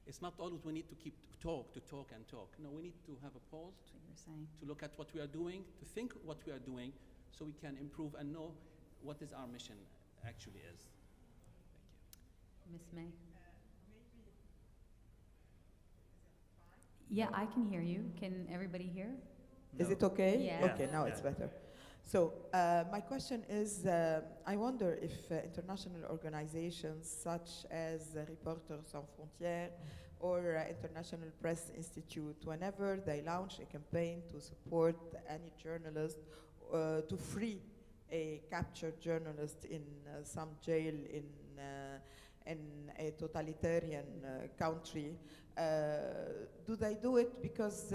It's not always we need to keep to talk and talk. No, we need to have a pause That's what you were saying. to look at what we are doing, to think what we are doing, so we can improve and know what is our mission actually is. Miss May? Yeah, I can hear you. Can everybody hear? Is No. it okay? Yeah. Okay, now it's Yeah. better. So my question is, I wonder if international organizations such as Reporters Sans Frontières or International Press Institute, whenever they launch a campaign to support any journalist to free a captured journalist in some jail in a totalitarian country, do they do it because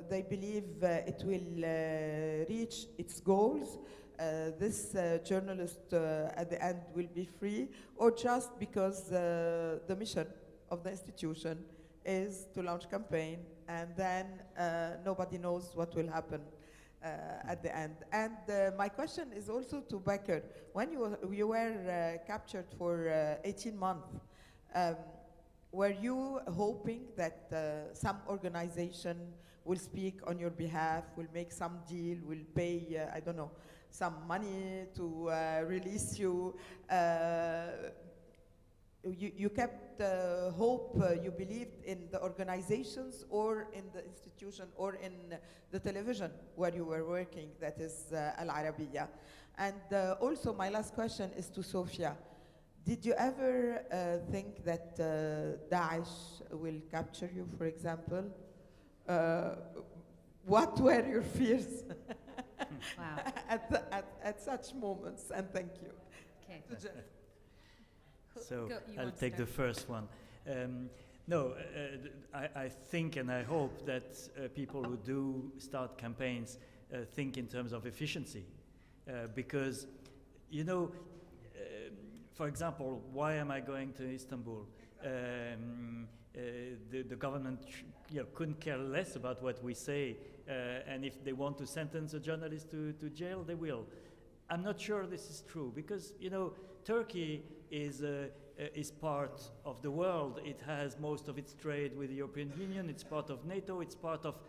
they believe it will reach its goals? This journalist at the end will be free, or just because the mission of the institution is to launch campaign and then nobody knows what will happen at the end? And my question is also to Becker. When you were captured for 18 months, were you hoping that some organization will speak on your behalf, will make some deal, will pay, I don't know, some money to release you? You kept hope, you believed in the organizations or in the institution or in the television where you were working, that is Al Arabiya. And also my last question is to Sofia. Did you ever think that Daesh will capture you, for example? What were your fears Wow. at such moments? And thank you. Okay. So Go, you I'll want to take the start? first one. No, I think and I hope that people who do start campaigns think in terms of efficiency. Because, you know, for example, why am I going to Istanbul? The government couldn't care less about what we say, and if they want to sentence a journalist to jail, they will. I'm not sure this is true, because, you know, Turkey is part of the world. It has most of its trade with the European Union. It's part of NATO. It's part of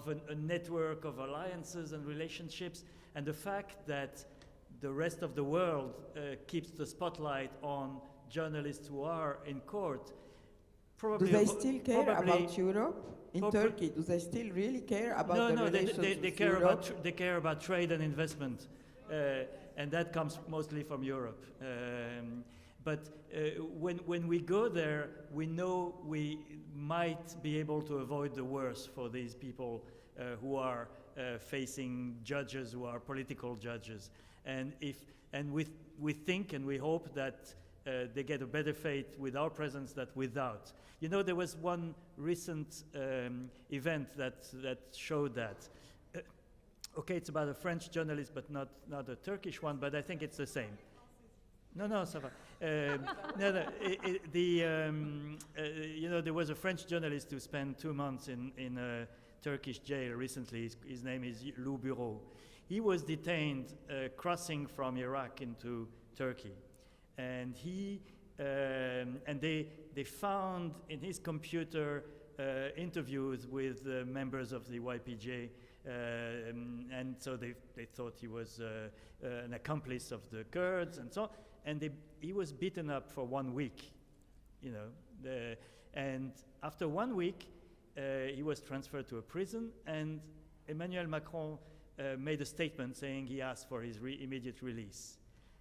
a network of alliances and relationships. And the fact that the rest of the world keeps the spotlight on journalists who are in court, probably... Do they still care about Europe? In Turkey, do they still really care about the relations with care Europe? they care about trade and investment, and that comes mostly from Europe. But when we go there, we know we might be able to avoid the worst for these people who are facing judges who are political judges. And we think and we hope that they get a better fate with our presence than without. You know, there was one recent event that showed that. Okay, it's about a French journalist, but not a Turkish one, but I think it's the same. No, ça va. You know, there was a French journalist who spent 2 months in a Turkish jail recently. His name is Lou Bureau. He was detained crossing from Iraq into Turkey, and they found in his computer interviews with members of the YPJ, and so they thought he was an accomplice of the Kurds and so on. And he was beaten up for 1 week, you know. And after 1 week, he was transferred to a prison, and Emmanuel Macron made a statement saying he asked for his immediate release.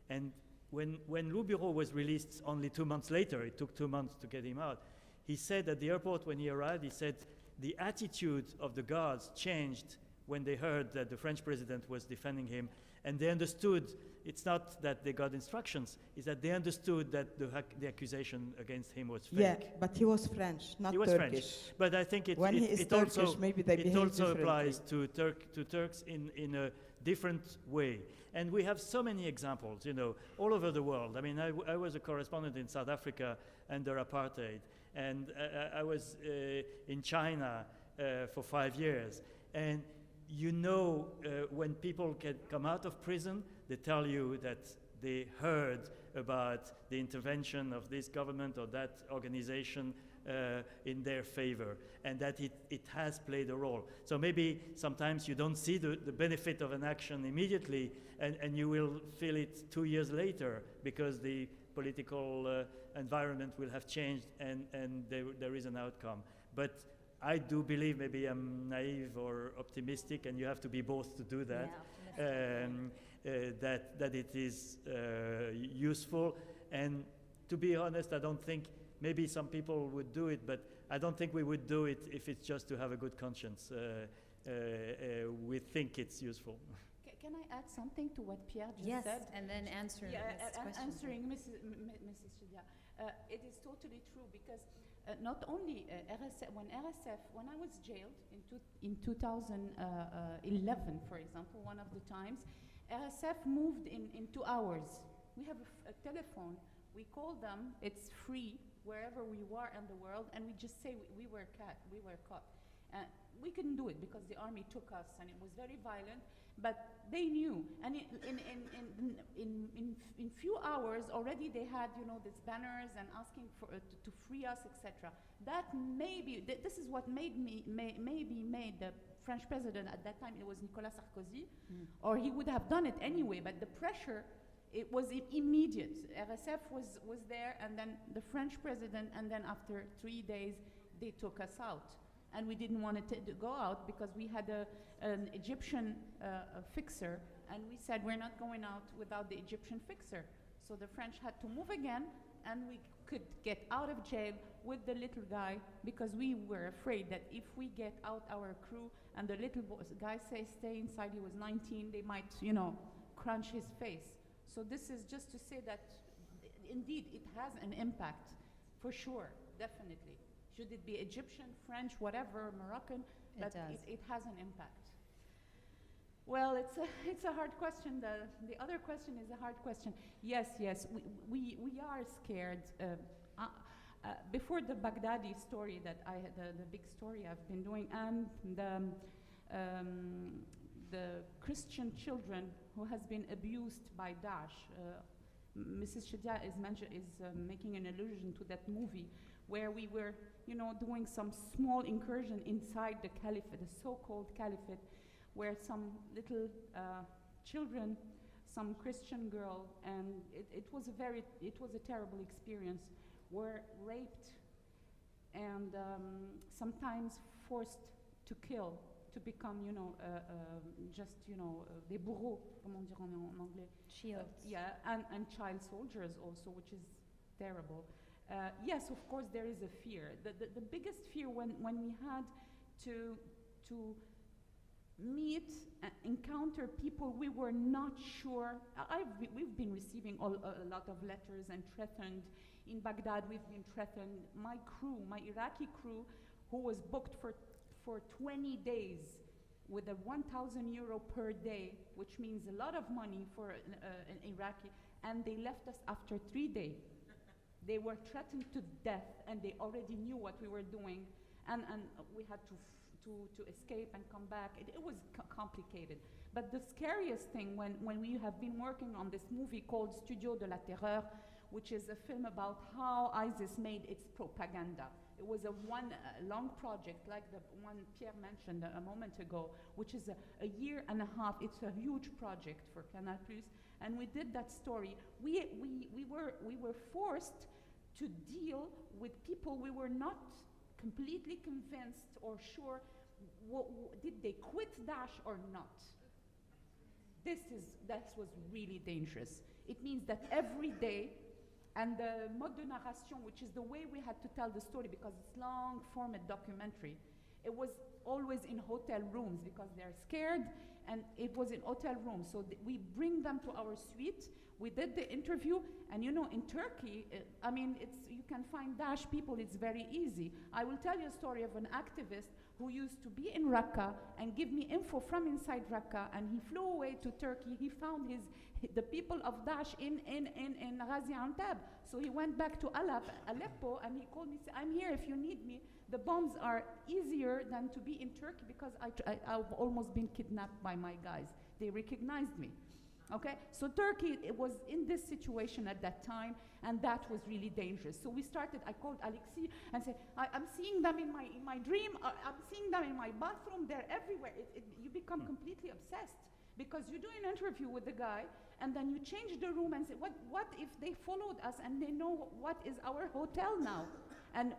And when Lou Bureau was released only 2 months later, it took 2 months to get him out, he said at the airport when he arrived, he said the attitude of the guards changed when they heard that the French president was defending him, and they understood. It's not that they got instructions, it's that they understood that the accusation against him was fake. Yeah, but he was French, not He was Turkish. French. But I think When he is Turkish, maybe they it behave also differently. applies to Turks in a different way. And we have so many examples, you know, all over the world. I mean, I was a correspondent in South Africa under apartheid, and I was in China for 5 years. And you know, when people can come out of prison, they tell you that they heard about the intervention of this government or that organization in their favor, and that it has played a role. So maybe sometimes you don't see the benefit of an action immediately, and you will feel it 2 years later because the political environment will have changed and there is an outcome. But I do believe, maybe I'm naive or optimistic, and you have to be both to do that, that it is useful. And to be honest, I don't think, maybe some people would do it, but I don't think we would do it if it's just to have a good conscience. We think it's useful. Can I add something to what Pierre just Yes, said? and then answer this question. Answering Mrs. Chidia, it is totally true, because not only when I was jailed in 2011, for example, one of the times, RSF moved in 2 hours. We have a telephone. We call them. It's free wherever we were in the world, and we just say we were caught. We couldn't do it because the army took us, and it was very violent. But they knew, and in few hours already they had, you know, these banners and asking for to free us, etc. That maybe this is what maybe made the French president at that time. It was Nicolas Sarkozy, or he would have done it anyway. But the pressure, it was immediate. RSF was there, and then the French president, and then after 3 days they took us out. And we didn't want to go out because we had an Egyptian fixer, and we said we're not going out without the Egyptian fixer. So the French had to move again, and we could get out of jail with the little guy, because we were afraid that if we get out our crew and the little guy stay inside, he was 19, they might, you know, crunch his face. So this is just to say that indeed it has an impact, for sure, definitely. Should it be Egyptian, French, whatever, Moroccan, but it has an impact. Well, it's a hard question. The other question is a hard question. Yes, we are scared. Before the Baghdadi story that I had, the big story I've been doing, and the Christian children who has been abused by Daesh. Mrs. Shadia is making an allusion to that movie, where we were, you know, doing some small incursion inside the caliphate, the so-called caliphate, where some little children, some Christian girl, and it was a terrible experience, were raped and sometimes forced to kill, to become, you know, just, you know, des bourreaux, comme on dit en anglais. Shields. Yeah, and child soldiers also, which is terrible. Yes, of course, there is a fear. The biggest fear when we had to meet, encounter people we were not sure. We've been receiving a lot of letters and threatened. In Baghdad, we've been threatened. My Iraqi crew, who was booked for 20 days with a 1,000 euro per day, which means a lot of money for an Iraqi, and they left us after 3 days. They were threatened to death, and they already knew what we were doing, and we had to escape and come back. It was complicated. But the scariest thing, when we have been working on this movie called Studio de la Terreur, which is a film about how ISIS made its propaganda. It was a long project, like the one Pierre mentioned a moment ago, which is a year and a half. It's a huge project for Canal+, and we did that story. We were forced to deal with people we were not completely convinced or sure did they quit Daesh or not. That was really dangerous. It means that every day, and the mode de narration, which is the way we had to tell the story, because it's long format documentary, it was always in hotel rooms because they're scared, and it was in hotel rooms. So we bring them to our suite. We did the interview, and you know, in Turkey, I mean, you can find Daesh people, it's very easy. I will tell you a story of an activist who used to be in Raqqa and give me info from inside Raqqa, and he flew away to Turkey. He found the people of Daesh in Gaziantep. So he went back to Aleppo, and he called me, said, I'm here if you need me. The bombs are easier than to be in Turkey because I've almost been kidnapped by my guys. They recognized me. Okay, so Turkey, it was in this situation at that time, and that was really dangerous. So we started, I called Alexei and said, I'm seeing them in my dream, I'm seeing them in my bathroom, they're everywhere. You become completely obsessed because you do an interview with the guy, and then you change the room and say, what if they followed us and they know what is our hotel now? And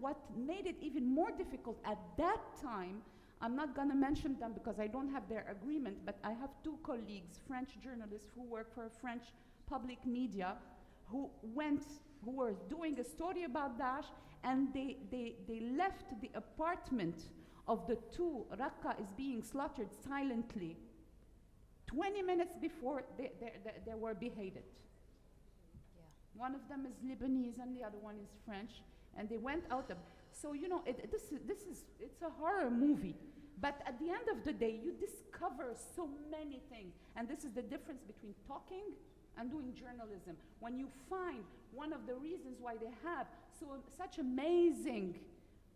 what made it even more difficult at that time, I'm not going to mention them because I don't have their agreement, but I have two colleagues, French journalists who work for French public media, who were doing a story about Daesh, and they left the apartment of the two. Raqqa is being slaughtered silently 20 minutes before they were beheaded. Yeah. One of them is Lebanese and the other one is French, and they went out of. So you know, it's a horror movie. But at the end of the day, you discover so many things. And this is the difference between talking and doing journalism. When you find one of the reasons why they have such amazing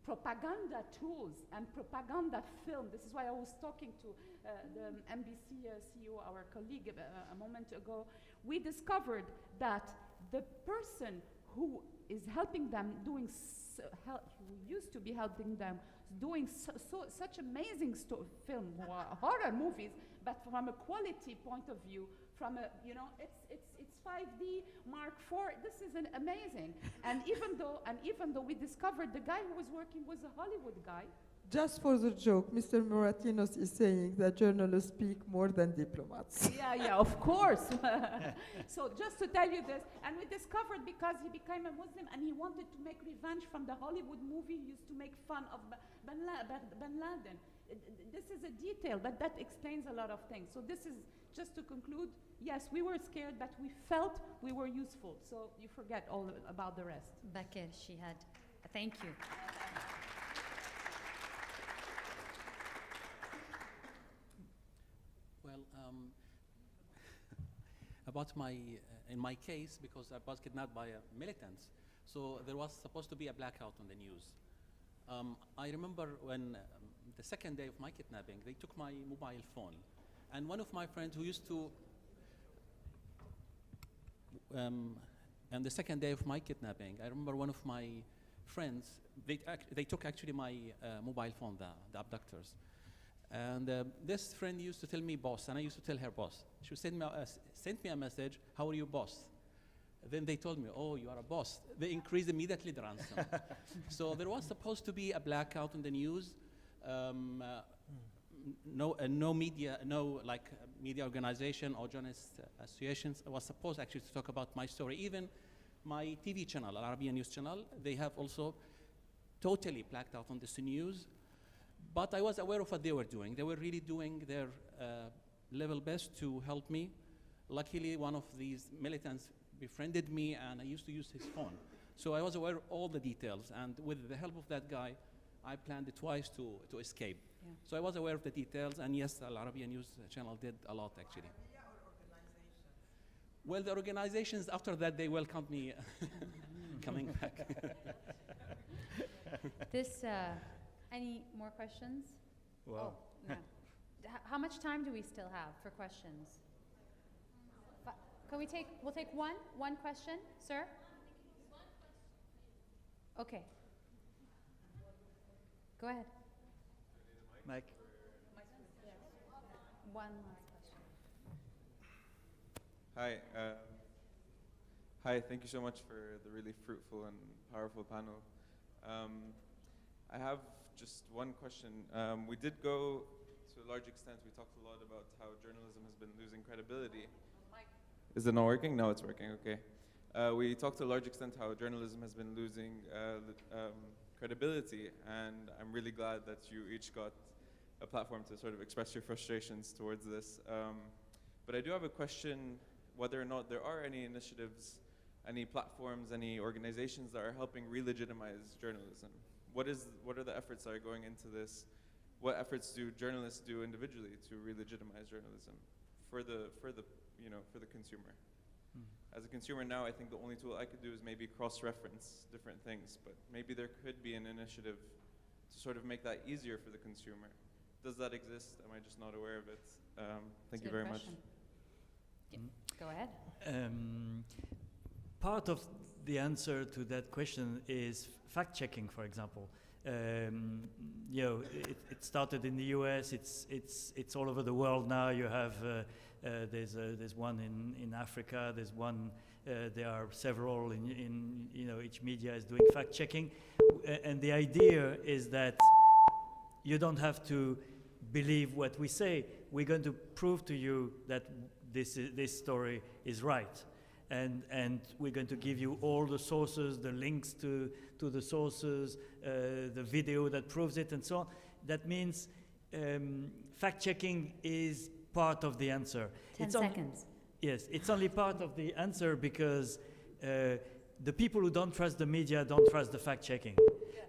propaganda tools and propaganda film. This is why I was talking to the NBC CEO, our colleague, a moment ago. We discovered that the person who is helping them who used to be helping them, doing such amazing film, horror movies, but from a quality point of view, from a, you know, it's 5D Mark IV. This is amazing. And even though we discovered the guy who was working was a Hollywood guy. Just for the joke, Mr. Moratinos is saying that journalists speak more than diplomats. Yeah, of course. So just to tell you this, and we discovered because he became a Muslim and he wanted to make revenge from the Hollywood movie, he used to make fun of Ben Laden. This is a detail, but that explains a lot of things. So this is, just to conclude, yes, we were scared, but we felt we were useful. So you forget all about the rest. Bakir, she had, thank you. Well, about in my case, because I was kidnapped by militants, so there was supposed to be a blackout on the news. I remember when the second day of my kidnapping, they took my mobile phone, and one of my friends who used to, and the second day of my kidnapping, I remember one of my friends, they took actually my mobile phone, the abductors. And this friend used to tell me boss, and I used to tell her boss. She would send me a message, how are you, boss? Then they told me, oh, you are a boss. They increased immediately the ransom. So there was supposed to be a blackout in the news. No media, media organization or journalist associations was supposed actually to talk about my story. Even my TV channel, Al Arabiya News Channel, they have also totally blacked out on this news. But I was aware of what they were doing. They were really doing their level best to help me. Luckily, one of these militants befriended me, and I used to use his phone. So I was aware of all the details, and with the help of that guy, I planned it twice to escape. Yeah. So I was aware of the details, and yes, Al Arabiya News Channel did a lot, actually. Well, the organizations, after that, they welcomed me coming back. Any more questions? Wow. Oh, yeah. How much time do we still have for questions? We'll take one question, sir? Okay. Go ahead. Mike. One last question. Hi, thank you so much for the really fruitful and powerful panel. I have just one question. We did go, to a large extent, we talked a lot about how journalism has been losing credibility. Is it not working? No, it's working, okay. we talked to a large extent how journalism has been losing credibility, and I'm really glad that you each got a platform to sort of express your frustrations towards this. But I do have a question whether or not there are any initiatives, any platforms, any organizations that are helping re-legitimize journalism. What are the efforts that are going into this? What efforts do journalists do individually to re-legitimize journalism for the consumer? As a consumer now, I think the only tool I could do is maybe cross-reference different things, but maybe there could be an initiative to sort of make that easier for the consumer. Does that exist? Am I just not aware of it? Thank you very much. Go ahead. Part of the answer to that question is fact-checking, for example. It started in the US. It's all over the world now. You have there's one in Africa. There's one. There are several in each media is doing fact-checking, and the idea is that you don't have to believe what we say. We're going to prove to you that this story is right. And we're going to give you all the sources, the links to the sources, the video that proves it, and so on. That means fact-checking is part of the answer. 10 seconds. Yes, it's only part of the answer because the people who don't trust the media don't trust the fact-checking.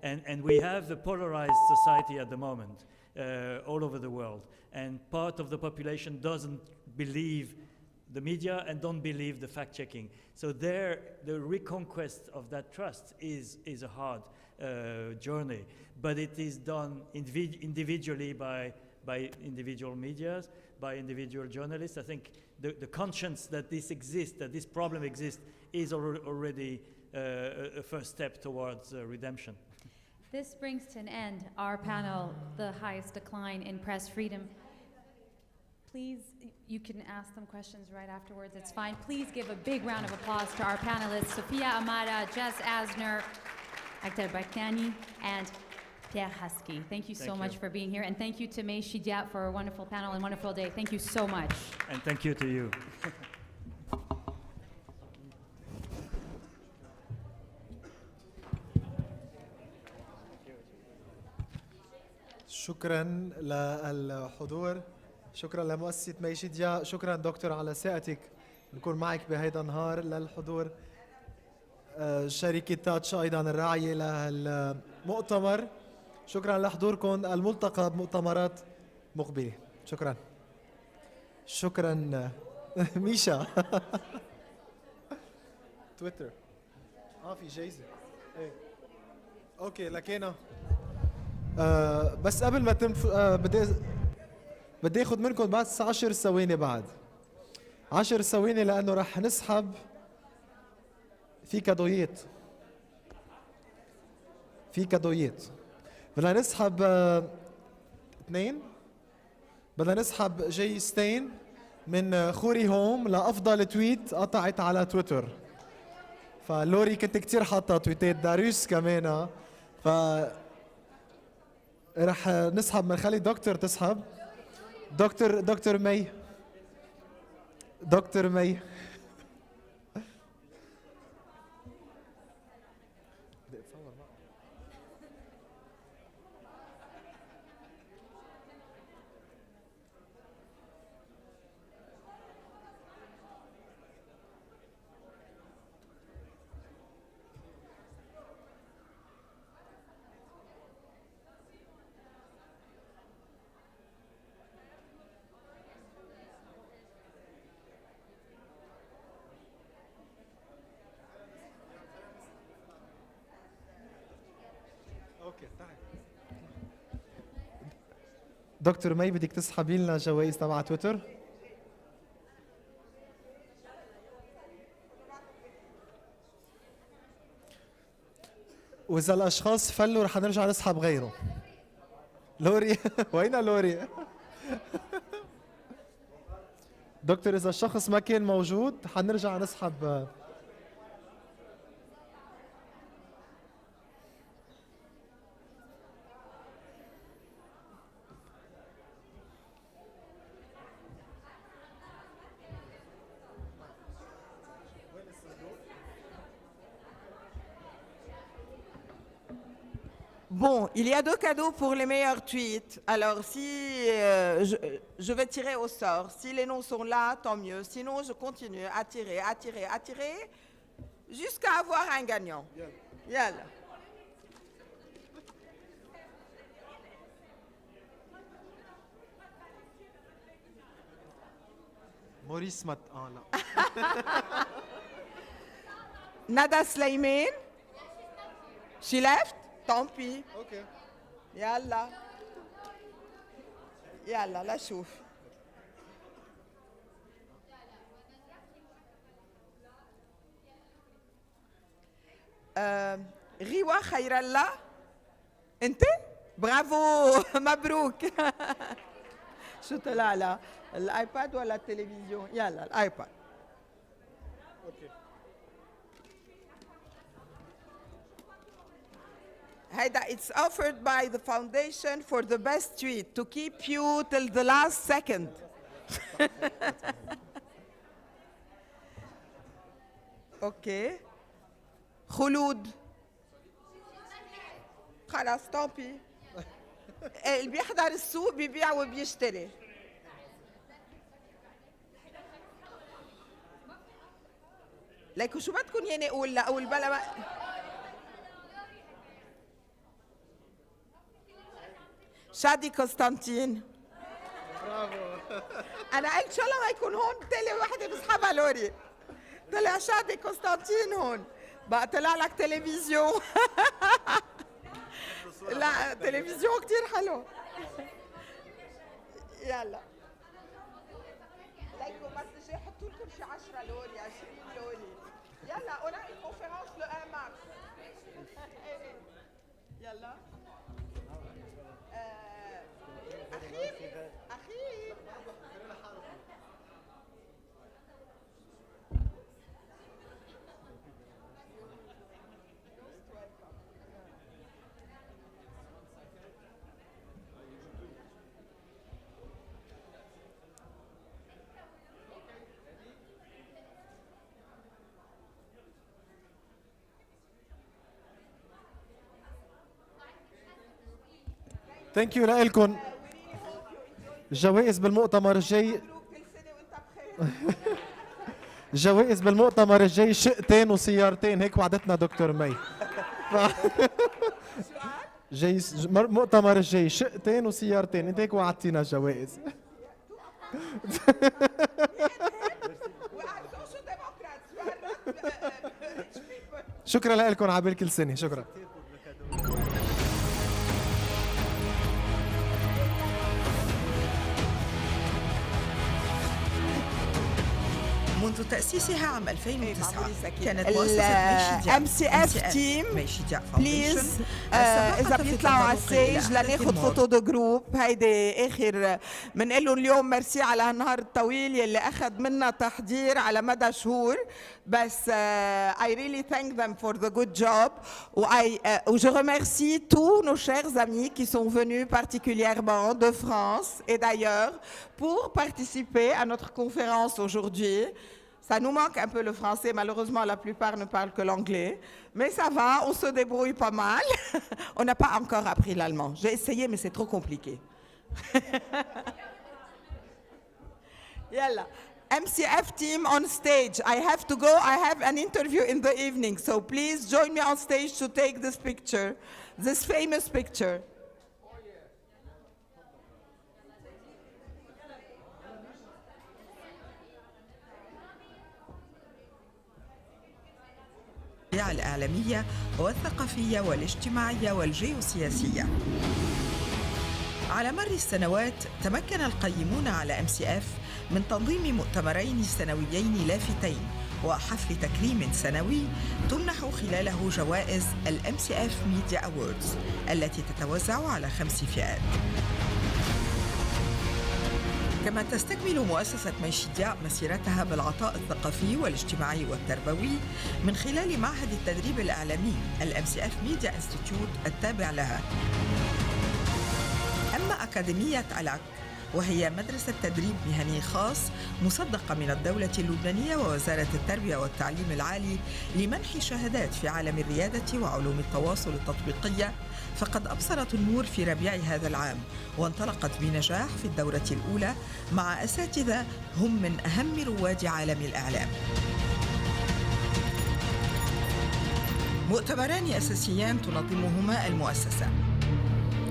And we have a polarized society at the moment all over the world. And part of the population doesn't believe the media and don't believe the fact-checking. So the reconquest of that trust is a hard journey, but it is done individually by individual medias, by individual journalists. I think the conscience that this exists, that this problem exists, is already a first step towards redemption. This brings to an end our panel, The Highest Decline in Press Freedom. Please, you can ask them questions right afterwards. It's fine. Please give a big round of applause to our panelists, Sophia Amara, Jess Asner, Akhtar Baktani, and Pierre Husky. Thank you so much for being here. And thank you to May Shidiat for a wonderful panel and wonderful day. Thank you so much. And thank you to you. شكرا للحضور، شكرا لمؤسسة ميشيديا، شكرا دكتور على ثقتك نكون معك بهيدا النهار. للحضور شركة تاتش أيضا الراعية لهالمؤتمر، شكرا لحضوركم. الملتقى بمؤتمرات مقبلة. شكرا. شكرا ميشا. تويتر في جايزة. ايه اوكي لكينا بس قبل ما بدي اخذ منكم بس 10 ثواني، بعد 10 ثواني لانه رح نسحب في كادويات. بدنا نسحب اثنين، بدنا نسحب جايزتين من خوري هوم لافضل تويت قطعت على تويتر. فلوري كنت كتير حاطه تويتات، داروس كمان. ف رح نسحب، بنخلي دكتور تسحب. دكتور مي. دكتور مي بدك تسحبي لنا جوائز تبع تويتر؟ وإذا الأشخاص فلوا رح نرجع نسحب غيره. لوري وين لوري؟ دكتور إذا الشخص ما كان موجود حنرجع نسحب. Bon, il y a 2 cadeaux pour les meilleurs tweets. Alors, si je vais tirer au sort, si les noms sont là, tant mieux. Sinon, je continue à tirer, jusqu'à avoir un gagnant. Yalla. Maurice Mat. Ah, là. Nada Sleiman. She left? Tant pis. OK. يلا يلا لا شوف غيوة خير الله انت برافو مبروك شو طلع لها الايباد ولا التلفزيون يلا الايباد هيدا it's offered by the foundation for the best tweet to keep you till the last second. اوكي خلود خلاص طوبي اللي بيحضر السوق بيبيع وبيشتري. لكن شو بدكم يعني اقول لا اقول بلا شادي قسطنطين. برافو. انا قلت ان شاء الله ما يكون هون تالي وحده بسحبها لوري. طلع شادي قسطنطين هون. بقى طلع لك تلفزيون. لا تلفزيون كتير حلو. يلا. لكم بس جاي حطوا لكم شي 10 لوري 20 لوري. يلا on a une conférence le 1 mars. يلا. أخي ثانك يو لكم. الجوائز بالمؤتمر الجاي الجوائز بالمؤتمر الجاي شقتين وسيارتين، هيك وعدتنا دكتور مي. جاي مؤتمر الجاي شقتين وسيارتين، انت هيك وعدتينا الجوائز. شكرا لكم عبال كل سنه. شكرا. منذ تأسيسها عام 2009 كانت مؤسسة MCF تيم بليز إذا بيطلعوا على الستيج لناخد فوتو دو جروب. هيدي آخر بنقول لهم اليوم ميرسي على هالنهار الطويل يلي أخذ منا تحضير على مدى شهور، بس I really thank them for the good job. Je remercie tous nos chers amis qui sont venus particulièrement de France et d'ailleurs pour participer à notre conférence aujourd'hui. Ça nous manque un peu le français, malheureusement la plupart ne parlent que l'anglais, mais ça va, on se débrouille pas mal. On n'a pas encore appris l'allemand. J'ai essayé mais c'est trop compliqué. Yalla. MCF team on stage. I have to go. I have an interview in the evening, so please join me on stage to take this picture, this famous picture. الإعلامية والثقافية والاجتماعية والجيوسياسية. على مر السنوات تمكن القيمون على MCF من تنظيم مؤتمرين سنويين لافتين وحفل تكريم سنوي تمنح خلاله جوائز MCF Media Awards التي تتوزع على 5 فئات. كما تستكمل مؤسسة ميشيديا مسيرتها بالعطاء الثقافي والاجتماعي والتربوي من خلال معهد التدريب الإعلامي MCF Media Institute التابع لها. أما أكاديمية ألاك وهي مدرسة تدريب مهني خاص مصدقة من الدولة اللبنانية ووزارة التربية والتعليم العالي لمنح شهادات في عالم الريادة وعلوم التواصل التطبيقية، فقد أبصرت النور في ربيع هذا العام وانطلقت بنجاح في الدورة الأولى مع أساتذة هم من أهم رواد عالم الإعلام. مؤتمران أساسيان تنظمهما المؤسسة.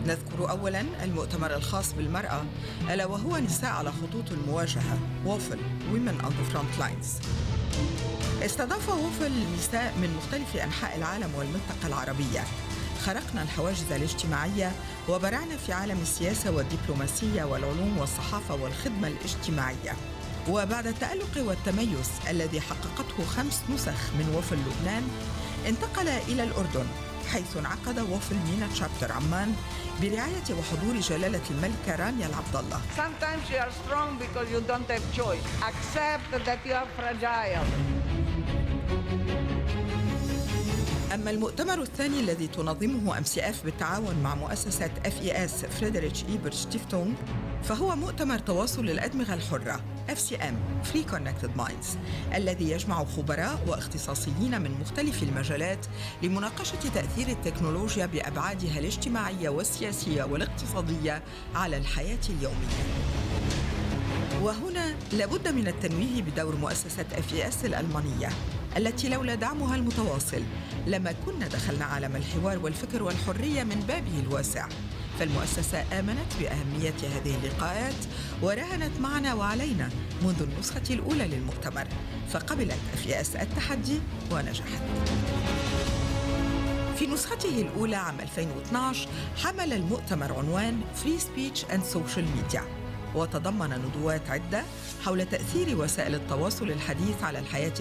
نذكر أولاً المؤتمر الخاص بالمرأة، ألا وهو نساء على خطوط المواجهة ووفل Women on the Front Lines. استضاف ووفل نساء من مختلف أنحاء العالم والمنطقة العربية. خرقنا الحواجز الاجتماعية وبرعنا في عالم السياسة والدبلوماسية والعلوم والصحافة والخدمة الاجتماعية. وبعد التألق والتميز الذي حققته 5 نسخ من ووفل لبنان، انتقل إلى الأردن حيث انعقد ووفل مينا تشابتر عمان برعاية وحضور جلالة الملكة رانيا العبدالله. Sometimes you are strong because you don't have choice. Accept that you are fragile. أما المؤتمر الثاني الذي تنظمه MCF بالتعاون مع مؤسسة FES فريدريتش إيبر شتيفتونغ، فهو مؤتمر تواصل الأدمغة الحرة FCM Free Connected Minds، الذي يجمع خبراء واختصاصيين من مختلف المجالات لمناقشة تأثير التكنولوجيا بأبعادها الاجتماعية والسياسية والاقتصادية على الحياة اليومية. وهنا لابد من التنويه بدور مؤسسة FES الألمانية، التي لولا دعمها المتواصل لما كنا دخلنا عالم الحوار والفكر والحرية من بابه الواسع. فالمؤسسة آمنت بأهمية هذه اللقاءات وراهنت معنا وعلينا منذ النسخة الأولى للمؤتمر، فقبلت FES التحدي ونجحت. في نسخته الأولى عام 2012 حمل المؤتمر عنوان Free Speech and Social Media، وتضمن ندوات عدة حول تأثير وسائل التواصل الحديث على الحياة